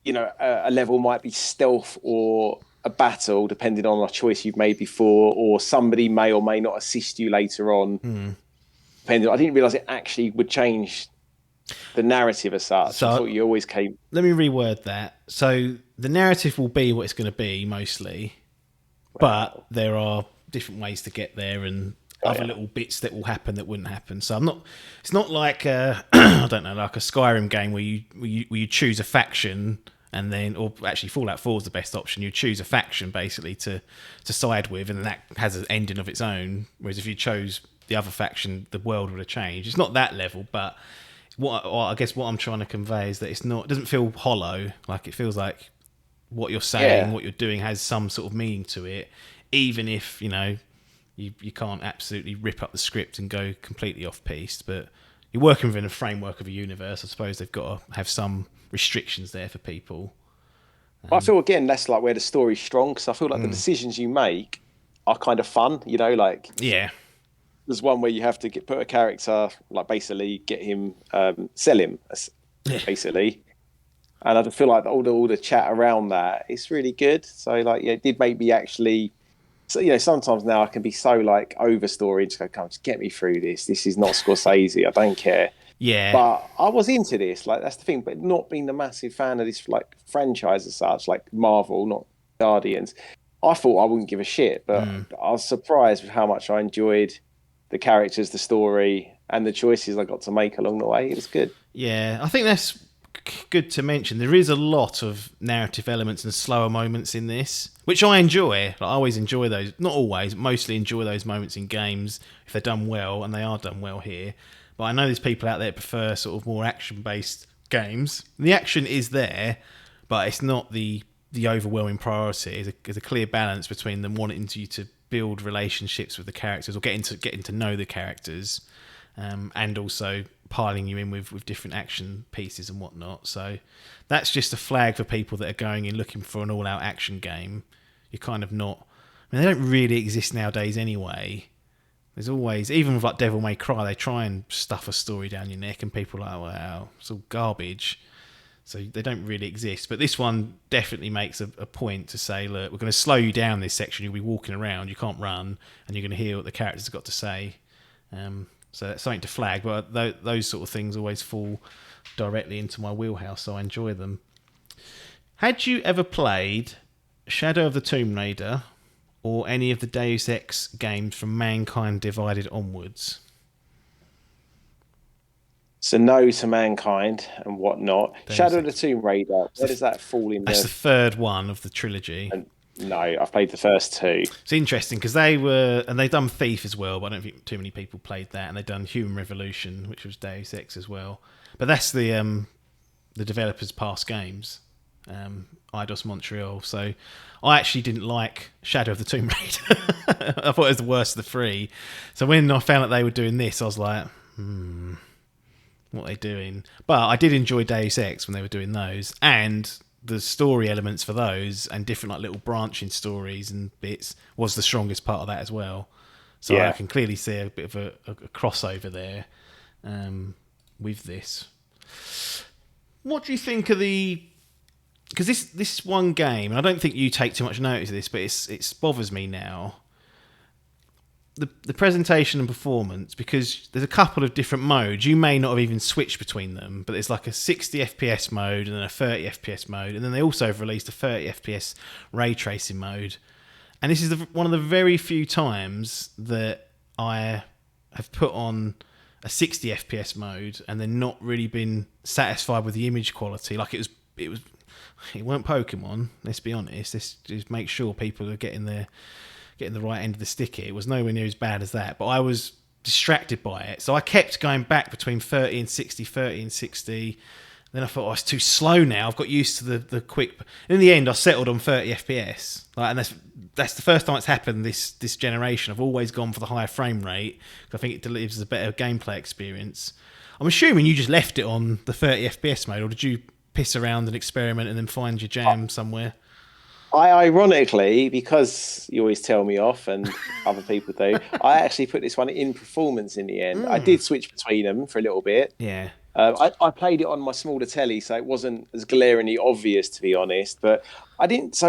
a level might be stealth or a battle, depending on a choice you've made before, or somebody may or may not assist you later on. Depending, I didn't realise it actually would change the narrative as such. So, I thought you always came. Let me reword that. So the narrative will be what it's going to be mostly, but there are different ways to get there and other little bits that will happen that wouldn't happen. So it's not like I don't know, like a Skyrim game where you choose a faction and then, or actually Fallout 4 is the best option. You choose a faction basically to side with, and that has an ending of its own. Whereas if you chose the other faction, the world would have changed. It's not that level, but I guess what I'm trying to convey is that it doesn't feel hollow. Like it feels like what you're saying, what you're doing has some sort of meaning to it, even if you can't absolutely rip up the script and go completely off piste. But you're working within a framework of a universe. I suppose they've got to have some restrictions there for people. I feel again that's like where the story's strong, because I feel like the decisions you make are kind of fun. Like there's one where you have to put a character, like basically get him, sell him, basically. And I feel like all the chat around that is really good. So it did make me actually. So sometimes now I can be so like over story, just go, come, just get me through this. This is not Scorsese. I don't care. Yeah. But I was into this. Like that's the thing. But not being a massive fan of this like franchise as such, like Marvel, not Guardians. I thought I wouldn't give a shit, but I was surprised with how much I enjoyed the characters, the story, and the choices I got to make along the way. It was good. Yeah, I think that's good to mention. There is a lot of narrative elements and slower moments in this, which I enjoy. Like, I always enjoy those. Not always, mostly enjoy those moments in games if they're done well, and they are done well here. But I know there's people out there that prefer sort of more action-based games. The action is there, but it's not the overwhelming priority. There's a clear balance between them wanting you to build relationships with the characters or getting to know the characters, and also piling you in with different action pieces and whatnot. So that's just a flag for people that are going in looking for an all-out action game. You're kind of not. I mean, they don't really exist nowadays anyway. There's always, even with like Devil May Cry, they try and stuff a story down your neck, and people are like, wow, it's all garbage. So they don't really exist. But this one definitely makes a point to say, look, we're going to slow you down this section. You'll be walking around, you can't run, and you're going to hear what the characters have got to say. So that's something to flag. But those sort of things always fall directly into my wheelhouse, so I enjoy them. Had you ever played Shadow of the Tomb Raider or any of the Deus Ex games from Mankind Divided onwards? So no to Mankind and whatnot. Deus Shadow of Ex. the Tomb Raider, where does that fall in That's the third one of the trilogy. No, I've played the first two. It's interesting because they've done Thief as well, but I don't think too many people played that, and they've done Human Revolution, which was Deus Ex as well. But that's the developers' past games, Eidos Montreal. So I actually didn't like Shadow of the Tomb Raider. I thought it was the worst of the three. So when I found out they were doing this, I was like, what are they doing? But I did enjoy Deus Ex when they were doing those, and the story elements for those and different like little branching stories and bits was the strongest part of that as well. So I can clearly see a bit of a crossover there with this. What do you think of because this one game, and I don't think you take too much notice of this, but it bothers me now. The presentation and performance, because there's a couple of different modes. You may not have even switched between them, but there's like a 60 FPS mode and then a 30 FPS mode, and then they also have released a 30 FPS ray tracing mode. And this is one of the very few times that I have put on a 60 FPS mode and then not really been satisfied with the image quality. Like it weren't Pokemon. Let's be honest. Let's just make sure people are getting the right end of the stick here. It was nowhere near as bad as that, but I was distracted by it. So I kept going back between 30 and 60, 30 and 60. Then I thought, it's too slow now. I've got used to the quick. In the end, I settled on 30 FPS. And that's the first time it's happened this generation. I've always gone for the higher frame rate because I think it delivers a better gameplay experience. I'm assuming you just left it on the 30 FPS mode, or did you piss around and experiment and then find your jam somewhere? I ironically, because you always tell me off and other people do, I actually put this one in performance in the end. I did switch between them for a little bit. Yeah. I played it on my smaller telly, so it wasn't as glaringly obvious, to be honest. But I didn't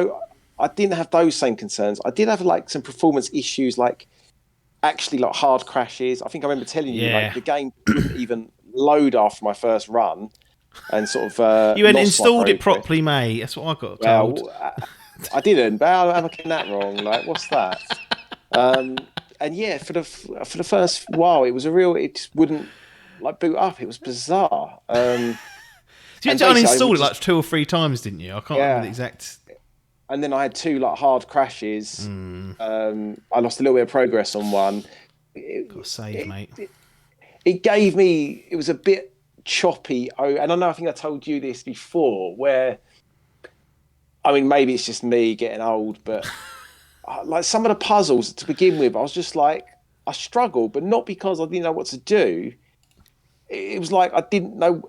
have those same concerns. I did have like some performance issues, like actually like hard crashes. I think I remember telling you, like the game wouldn't even load after my first run, and sort of you hadn't installed it properly, mate. That's what I got told. Well, I didn't, but how am I getting that wrong? Like, what's that? And yeah, for the first while, it just wouldn't like boot up. It was bizarre. So you had to uninstall it like 2 or 3 times, didn't you? I can't remember the exact. And then I had 2 like hard crashes. I lost a little bit of progress on one. Got to save, mate. It gave me. It was a bit choppy. And I think I told you this before, where. I mean, maybe it's just me getting old, but like some of the puzzles to begin with, I was just like, I struggled, but not because I didn't know what to do. It was like I didn't know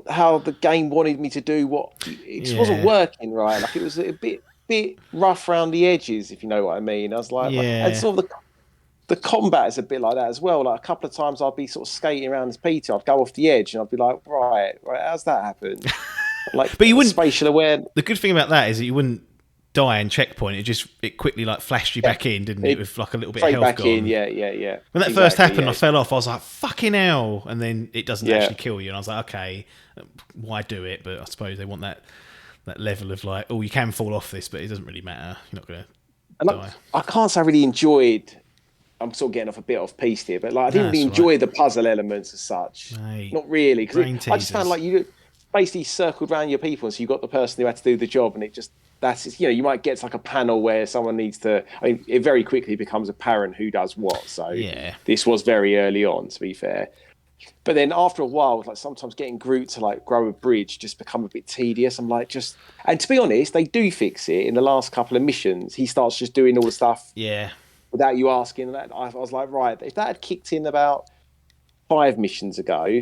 how the game wanted me to do what. It just wasn't working right. Like it was a bit rough around the edges, if you know what I mean. I was like, and sort of the combat is a bit like that as well. Like a couple of times I'd be sort of skating around as Peter, I'd go off the edge and I'd be like, right, how's that happen? Like, but you wouldn't spatial awareness. The good thing about that is that you wouldn't die and checkpoint. It quickly like flashed you back in, didn't it? With like a little bit of health back gone. In, yeah. When that first happened, I fell off. I was like, "Fucking hell!" And then it doesn't actually kill you. And I was like, "Okay, why do it?" But I suppose they want that level of like, "Oh, you can fall off this, but it doesn't really matter. You're not going to die." I can't say I really enjoyed. I'm sort of getting off a bit off piece here, but like I didn't really enjoy the puzzle elements as such. Mate, not really, because I just found like you basically circled around your people, and so you got the person who had to do the job, and you might get to like a panel where someone needs to. I mean, it very quickly becomes apparent who does what. So this was very early on, to be fair. But then after a while, like sometimes getting Groot to like grow a bridge just become a bit tedious. I'm like, and to be honest, they do fix it in the last couple of missions. He starts just doing all the stuff. Without you asking. That I was like, right, if that had kicked in about 5 missions ago.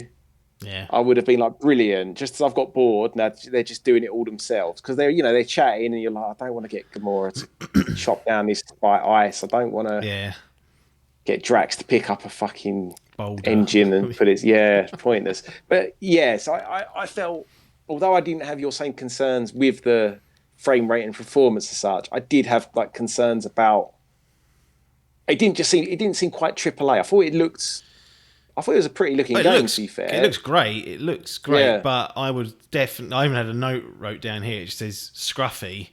I would have been like brilliant. Just as I've got bored, now they're just doing it all themselves because they're chatting, and you're like, I don't want to get Gamora to chop down this by ice. I don't want to get Drax to pick up a fucking engine and put it. Pointless. But yes, I felt, although I didn't have your same concerns with the frame rate and performance as such, I did have like concerns about. It didn't seem quite AAA. I thought it was a pretty looking game, to be fair. It looks great. But I would definitely. I even had a note wrote down here. It just says scruffy,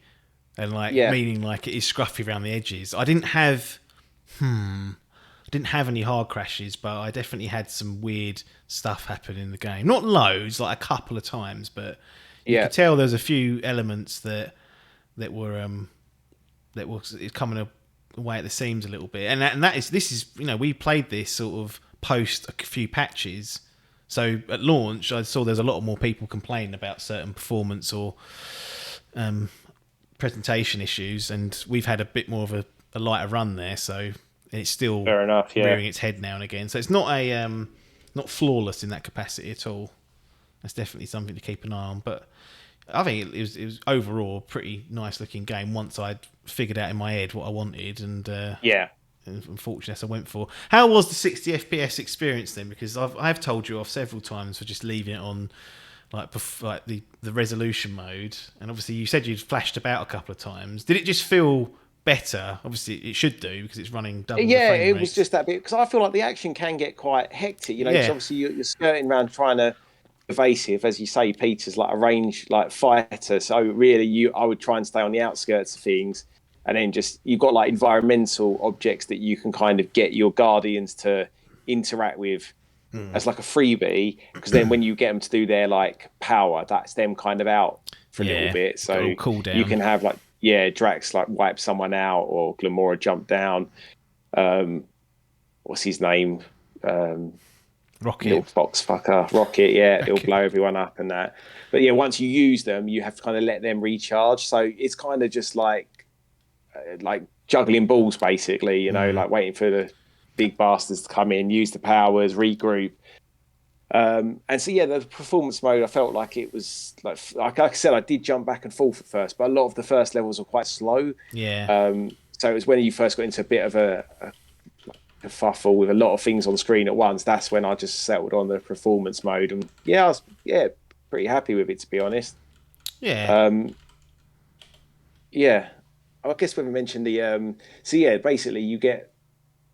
and meaning like it is scruffy around the edges. I didn't have any hard crashes, but I definitely had some weird stuff happen in the game. Not loads, like a couple of times, but you could tell there's a few elements that were coming away at the seams a little bit, and this is we played this sort of post a few patches, so at launch I saw there's a lot more people complaining about certain performance or presentation issues, and we've had a bit more of a lighter run there, so it's still fair enough, rearing its head now and again, so it's not not flawless in that capacity at all. That's definitely something to keep an eye on, but I think it was overall a pretty nice looking game once I'd figured out in my head what I wanted, and unfortunately, that's what I went for. How was the 60 FPS experience then? Because I've told you off several times for just leaving it on like the resolution mode, and obviously you said you'd flashed about a couple of times. Did it just feel better? Obviously, it should do because it's running double. Yeah, the frame it rate. was just that bit because I feel like the action can get quite hectic. Because obviously you're skirting around trying to evasive, as you say. Peter's like a range like fighter, so really I would try and stay on the outskirts of things. and then just you've got like environmental objects that you can kind of get your guardians to interact with as like a freebie, because then when you get them to do their like power, that's them kind of out for a little bit. So cool down. you can have like Drax like wipe someone out, or Glamora jump down. What's his name? Rocket. Little fox fucker. Rocket, it'll blow everyone up and that. But yeah, once you use them, you have to kind of let them recharge. So it's kind of just like juggling balls, basically, you know, like waiting for the big bastards to come in, use the powers, regroup. And so the performance mode, I felt like it was like I said, I did jump back and forth at first, but a lot of the first levels were quite slow. So it was when you first got into a bit of a fuffle with a lot of things on screen at once. That's when I just settled on the performance mode, and I was pretty happy with it, to be honest. I guess when we mentioned the basically you get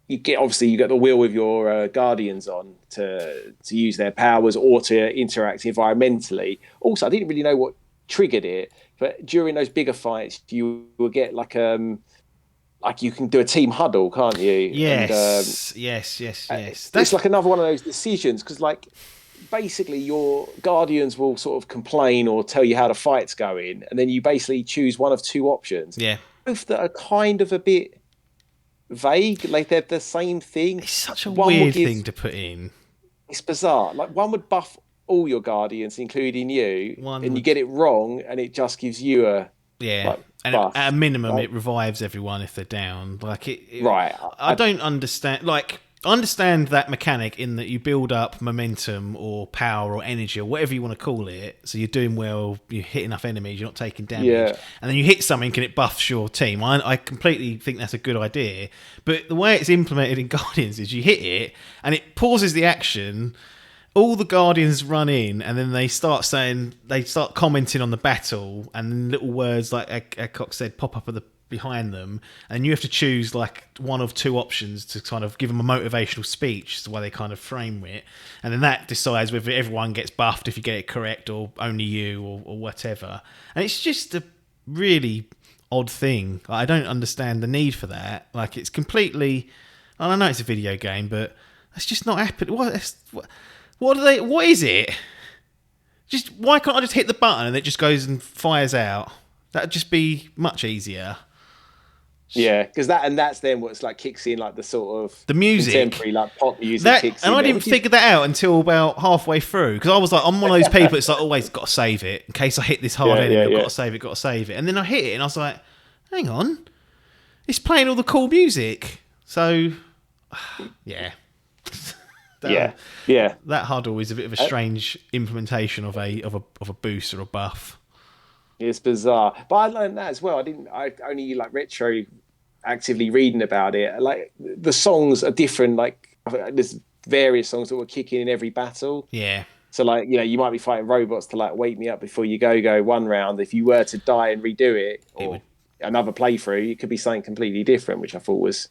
the wheel with your guardians on to use their powers or to interact environmentally. Also, I didn't really know what triggered it, but during those bigger fights, you will get like you can do a team huddle, can't you? Yes. It's like another one of those decisions, because like basically your guardians will sort of complain or tell you how the fight's going, and then you basically choose one of two options. Both that are kind of a bit vague, like they're the same thing. It's such a weird thing to put in. It's bizarre. Like one would buff all your guardians, including you, and you get it wrong, and it just gives you a and at a minimum, it revives everyone if they're down. Like I don't understand. Like I understand that mechanic in that you build up momentum or power or energy or whatever you want to call it. So you're doing well, you hit enough enemies, you're not taking damage, and then you hit something and it buffs your team. I completely think that's a good idea, but the way it's implemented in Guardians is you hit it and it pauses the action. All the Guardians run in, and then they start commenting on the battle, and then little words like Cox said pop up behind them, and you have to choose like one of two options to kind of give them a motivational speech. Is the way they kind of frame it, and then that decides whether everyone gets buffed if you get it correct, or only you, or whatever. And it's just a really odd thing. I don't understand the need for that. Like it's completely. I know it's a video game, but it's just not happening. What is it? Just why can't I just hit the button and it just goes and fires out? That'd just be much easier. Yeah, because that's then what's like kicks in like the sort of the music, contemporary like pop music kicks in. And I didn't figure that out until about halfway through, because I was like, I'm one of those people. It's like always got to save it in case I hit this hard enemy. I've got to save it. And then I hit it and I was like, hang on, it's playing all the cool music. So yeah. That huddle is a bit of a strange implementation of a boost or a buff. It's bizarre, but I learned that as well. I only like retro actively reading about it. Like the songs are different. Like there's various songs that were kicking in every battle. Yeah. So like you might be fighting robots to like wake me up before you go one round. If you were to die and redo it, or another playthrough, it could be something completely different, which I thought was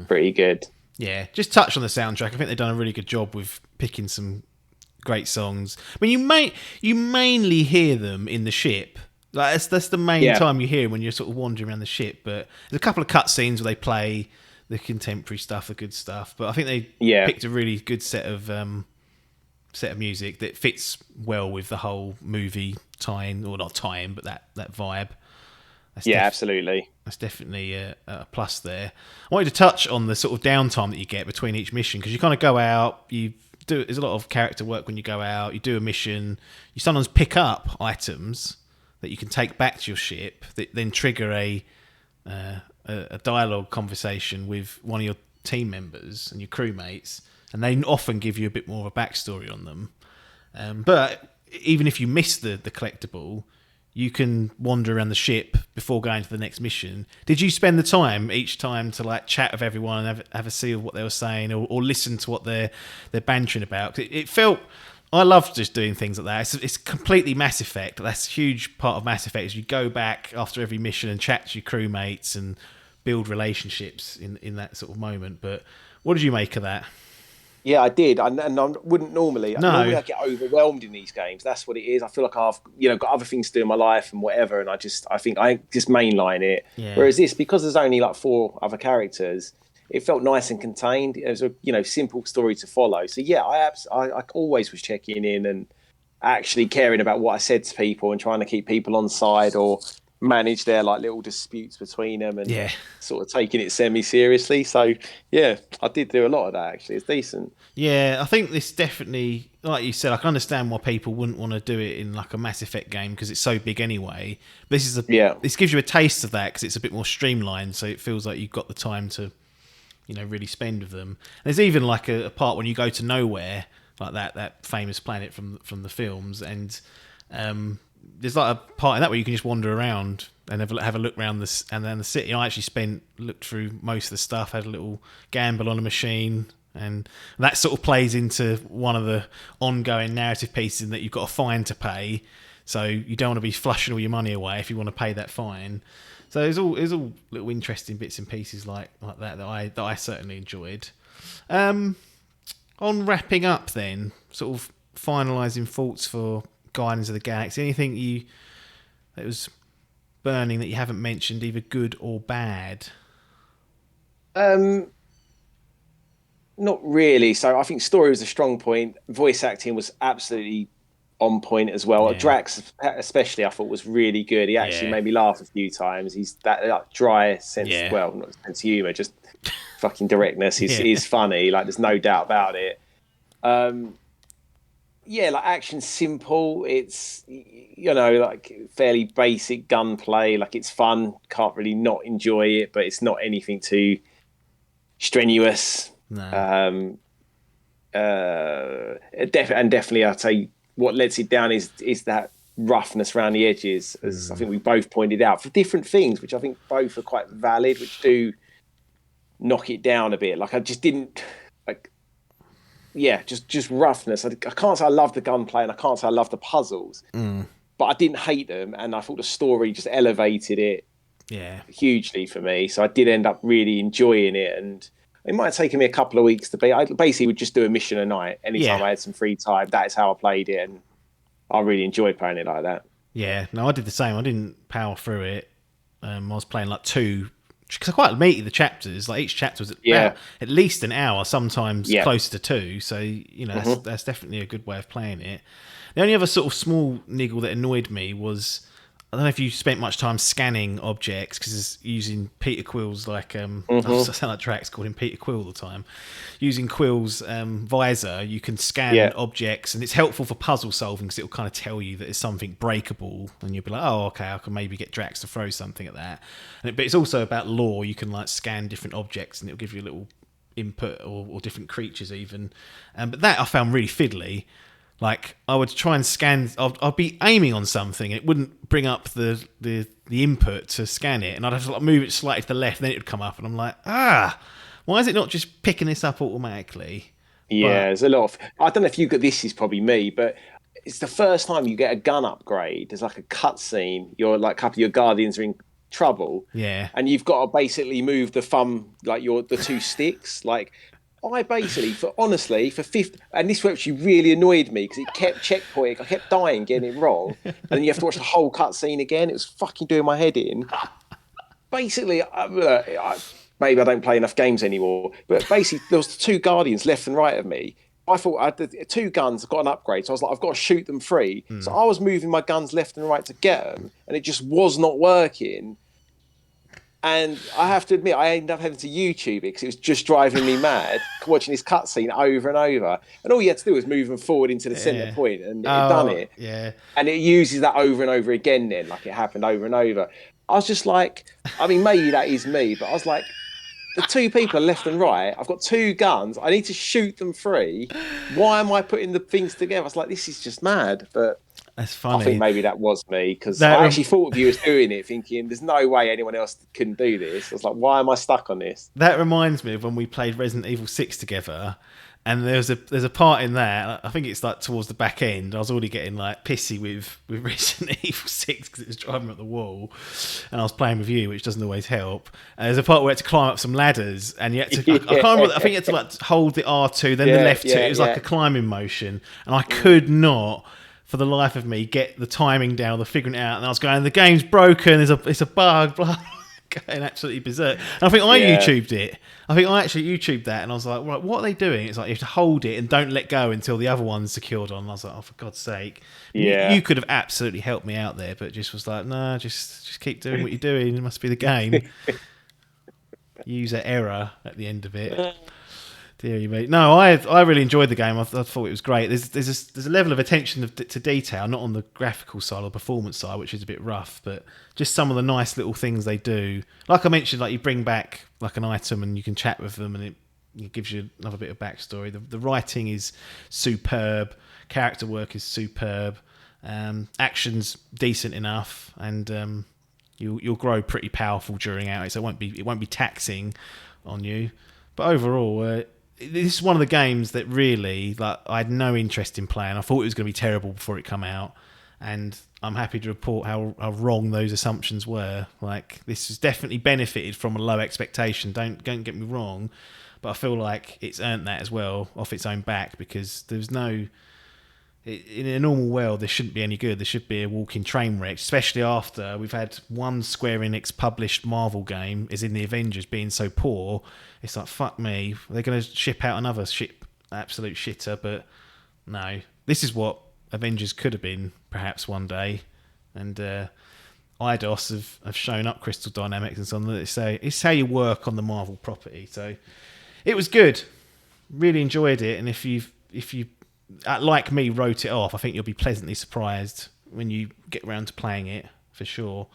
pretty good. Yeah, just touch on the soundtrack. I think they've done a really good job with picking some great songs. I mean, you mainly hear them in the ship. Like that's the main time you hear them, when you're sort of wandering around the ship. But there's a couple of cutscenes where they play the contemporary stuff, the good stuff. But I think they picked a really good set of music that fits well with the whole movie tie-in, or not tie-in, but that vibe. Absolutely. That's definitely a plus there. I wanted to touch on the sort of downtime that you get between each mission, because you kind of go out, there's a lot of character work when you go out, you do a mission, you sometimes pick up items that you can take back to your ship that then trigger a dialogue conversation with one of your team members and your crewmates, and they often give you a bit more of a backstory on them. But even if you miss the collectible, you can wander around the ship before going to the next mission. Did you spend the time each time to like chat with everyone and have a see of what they were saying, or listen to what they're bantering about? It felt, I love just doing things like that. It's completely Mass Effect. That's a huge part of Mass Effect, is you go back after every mission and chat to your crewmates and build relationships in that sort of moment. But what did you make of that? Yeah, I did, and I wouldn't normally. No. Normally, I get overwhelmed in these games. That's what it is. I feel like I've, got other things to do in my life and whatever, and I think I just mainline it. Yeah. Whereas this, because there's only like 4 other characters, it felt nice and contained. It was a simple story to follow. So yeah, I always was checking in and actually caring about what I said to people and trying to keep people on side or manage their like little disputes between them and sort of taking it semi-seriously. So yeah, I did do a lot of that actually. It's decent. Yeah, I think this definitely, like you said, I can understand why people wouldn't want to do it in like a Mass Effect game because it's so big anyway. But this gives you a taste of that because it's a bit more streamlined, so it feels like you've got the time to, really spend with them. And there's even like a part when you go to nowhere, like that famous planet from the films, and there's like a part in that where you can just wander around and have a look around and then the city. I actually looked through most of the stuff, had a little gamble on a machine, and that sort of plays into one of the ongoing narrative pieces in that you've got a fine to pay, so you don't want to be flushing all your money away if you want to pay that fine. So there's all little interesting bits and pieces like that I certainly enjoyed. On wrapping up then, sort of finalising thoughts for Guardians of the Galaxy, anything that was burning that you haven't mentioned, either good or bad? Not really. So I think story was a strong point. Voice acting was absolutely on point as well. Yeah. Drax especially I thought was really good. He actually made me laugh a few times. He's that dry sense, well, not sense of humour, just fucking directness is funny. Like there's no doubt about it. Like action's simple. It's like fairly basic gunplay. Like it's fun. Can't really not enjoy it, but it's not anything too strenuous. No. Definitely I'd say what lets it down is that roughness around the edges, as I think we both pointed out, for different things, which I think both are quite valid, which do knock it down a bit. Like I just didn't just roughness. I can't say I love the gunplay and I can't say I love the puzzles, but I didn't hate them, and I thought the story just elevated it hugely for me. So I did end up really enjoying it, and it might have taken me a couple of weeks to beat. I basically would just do a mission a night. Anytime I had some free time, that is how I played it, and I really enjoyed playing it like that. Yeah, no, I did the same. I didn't power through it. I was playing like 2, because I quite meaty the chapters. Like each chapter was at least an hour, sometimes closer to 2. So that's definitely a good way of playing it. The only other sort of small niggle that annoyed me was, I don't know if you spent much time scanning objects, because using Peter Quill's I sound like Drax, called him Peter Quill all the time. Using Quill's visor, you can scan objects, and it's helpful for puzzle solving because it'll kind of tell you that there's something breakable, and you'll be like, oh, okay, I can maybe get Drax to throw something at that. But it's also about lore. You can like scan different objects, and it'll give you a little input or different creatures even. But that I found really fiddly. Like I would try and scan, I'd be aiming on something, and it wouldn't bring up the input to scan it, and I'd have to like move it slightly to the left, and then it would come up, and I'm like, why is it not just picking this up automatically? There's a lot of, I don't know if you got, this is probably me, but it's the first time you get a gun upgrade. There's like a cutscene. You're like, a couple of your Guardians are in trouble, and you've got to basically move the thumb, like the 2 sticks, like. I basically, for 50, and this actually really annoyed me because it kept checkpointing. I kept dying, getting it wrong, and then you have to watch the whole cutscene again. It was fucking doing my head in. Basically, maybe I don't play enough games anymore, but basically there was 2 Guardians left and right of me. I thought I had the 2 guns, I've got an upgrade, so I was like, I've got to shoot them free. So I was moving my guns left and right to get them, and it just was not working. And I have to admit, I ended up having to YouTube it because it was just driving me mad, watching this cutscene over and over. And all you had to do was move them forward into the centre point, and it done it. Yeah. And it uses that over and over again then, like it happened over and over. I was just like, I mean, maybe that is me, but I was like, the 2 people are left and right. I've got 2 guns. I need to shoot them free. Why am I putting the things together? I was like, this is just mad. But that's funny. I think maybe that was me, because I actually thought of you as doing it, thinking there's no way anyone else can do this. I was like, why am I stuck on this? That reminds me of when we played Resident Evil 6 together, And there's a part in there, I think it's like towards the back end, I was already getting like pissy with Resident Evil 6 because it was driving me up the wall, and I was playing with you, which doesn't always help. And there's a part where you had to climb up some ladders, and you had to, I can't remember, I think you had to like hold the R2, then the left 2, it was like a climbing motion, and I could not, for the life of me, get the timing down, the figuring it out, and I was going, the game's broken, it's a bug, blah, going absolutely berserk. And I think I YouTubed it. I think I actually YouTubed that, and I was like, right, what are they doing? It's like you have to hold it and don't let go until the other one's secured on. And I was like, oh, for God's sake. Yeah. You could have absolutely helped me out there, but just was like, nah, just keep doing what you're doing. It must be the game. User error at the end of it. Dear me. No, I really enjoyed the game. I thought it was great. There's a level of attention to detail, not on the graphical side or performance side, which is a bit rough, but just some of the nice little things they do. Like I mentioned, like you bring back like an item and you can chat with them, and it gives you another bit of backstory. The writing is superb, character work is superb, action's decent enough, and you'll grow pretty powerful during out. So it won't be taxing on you. But overall, this is one of the games that really, like, I had no interest in playing. I thought it was going to be terrible before it came out, and I'm happy to report how wrong those assumptions were. Like, this has definitely benefited from a low expectation. Don't get me wrong, but I feel like it's earned that as well off its own back, because there's no... In a normal world, there shouldn't be any good. There should be a walking train wreck, especially after we've had one Square Enix published Marvel game, is in the Avengers, being so poor. It's like, fuck me. They're going to ship out another absolute shitter, but no. This is what Avengers could have been, perhaps one day. And Eidos have shown up Crystal Dynamics and so on. It's how you work on the Marvel property. So it was good. Really enjoyed it. And if you like me, wrote it off, I think you'll be pleasantly surprised when you get around to playing it, for sure.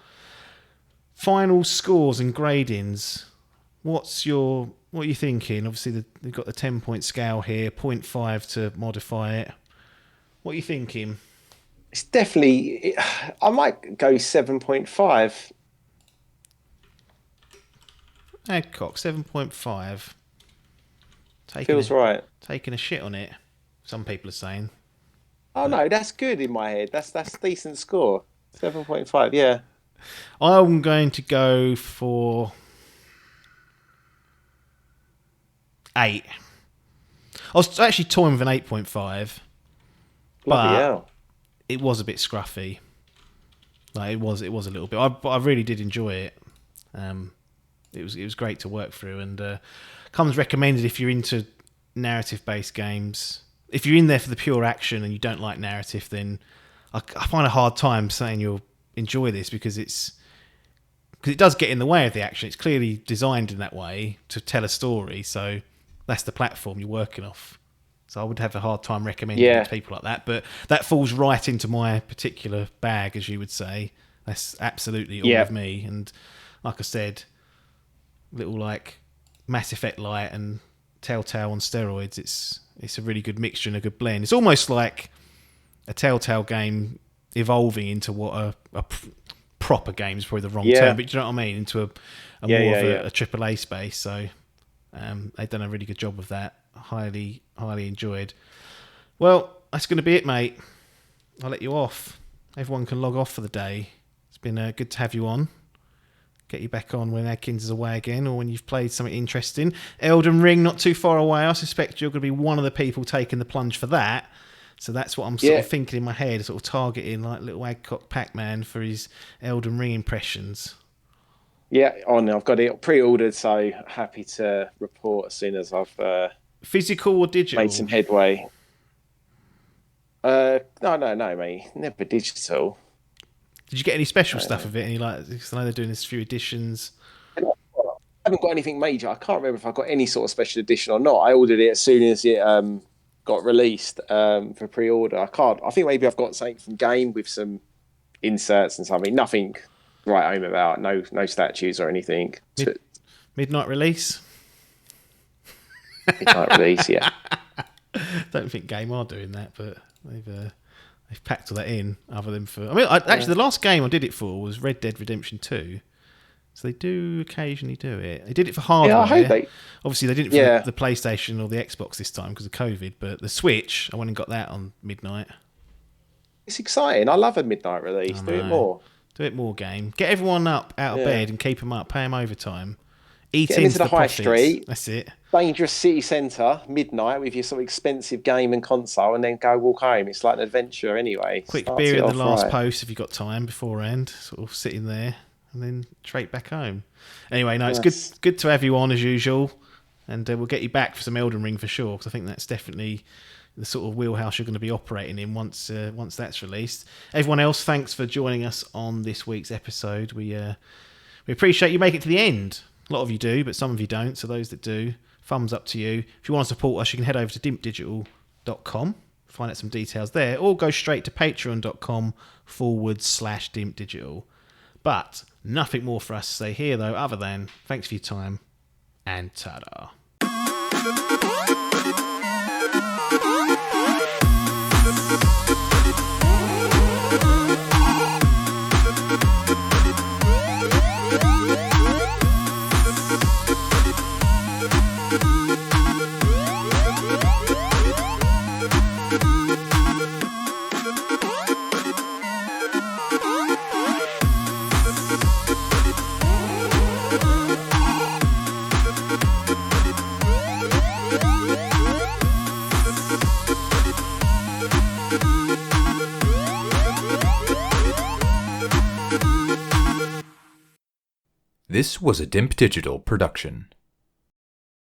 Final scores and gradings. What are you thinking? Obviously, they've got the 10-point scale here, 0.5 to modify it. What are you thinking? It's definitely... I might go 7.5. Adcock, 7.5. Feels right. Taking a shit on it, some people are saying. Oh, no, that's good in my head. That's a decent score. 7.5, yeah. I'm going to go for 8. I was actually toying with an 8.5. Bloody hell. It was a bit scruffy. Like, it was a little bit. But I really did enjoy it. It was great to work through, and comes recommended if you're into narrative-based games. If you're in there for the pure action and you don't like narrative, then I find a hard time saying you'll enjoy this, because it does get in the way of the action. It's clearly designed in that way to tell a story, so that's the platform you're working off. So I would have a hard time recommending it to people like that, but that falls right into my particular bag, as you would say. That's absolutely all of me, and like I said, little like Mass Effect Light and Telltale on steroids. It's a really good mixture and a good blend. It's almost like a Telltale game evolving into what a proper game is probably the wrong term, but you know what I mean, into a AAA space. So they've done a really good job of that. Highly enjoyed. Well, that's going to be it, mate. I'll let you off. Everyone can log off for the day. It's been good to have you on. Get you back on when Adkins is away again, or when you've played something interesting. Elden Ring, not too far away. I suspect you're going to be one of the people taking the plunge for that. So that's what I'm sort of thinking in my head, sort of targeting like little Adcock Pac-Man for his Elden Ring impressions. Yeah, I've got it pre-ordered, so happy to report as soon as I've physical or digital? Made some headway. No, mate. Never digital. Did you get any special stuff of it? Any because I know they're doing this few editions. I haven't got anything major. I can't remember if I got any sort of special edition or not. I ordered it as soon as it got released for pre-order. I think maybe I've got something from Game with some inserts and something. Nothing to write home about. No statues or anything. Midnight release. Midnight release, yeah. Don't think Game are doing that, but they've packed all that in. Other than for, actually, the last game I did it for was Red Dead Redemption 2, So they do occasionally do it. They did it for hardware. Yeah, I hope they. Obviously, they didn't for the PlayStation or the Xbox this time because of COVID. But the Switch, I went and got that on midnight. It's exciting. I love a midnight release. Do it more. Do it more, game. Get everyone up out of bed and keep them up. Pay them overtime. Eat Get them into the high profits. street. That's it. Dangerous city centre, midnight, with your sort of expensive game and console, and then go walk home. It's like an adventure anyway. Quick Starts beer it in the off last right. post if you've got time beforehand. Sort of sitting there and then straight back home. Anyway, no, it's good to have you on as usual. And we'll get you back for some Elden Ring for sure, because I think that's definitely the sort of wheelhouse you're going to be operating in once that's released. Everyone else, thanks for joining us on this week's episode. We appreciate you making it to the end. A lot of you do, but some of you don't. So those that do, thumbs up to you. If you want to support us, you can head over to dimpdigital.com, find out some details there, or go straight to patreon.com/dimpdigital. But nothing more for us to say here, though, other than thanks for your time and ta-da. This was a Dimp Digital production.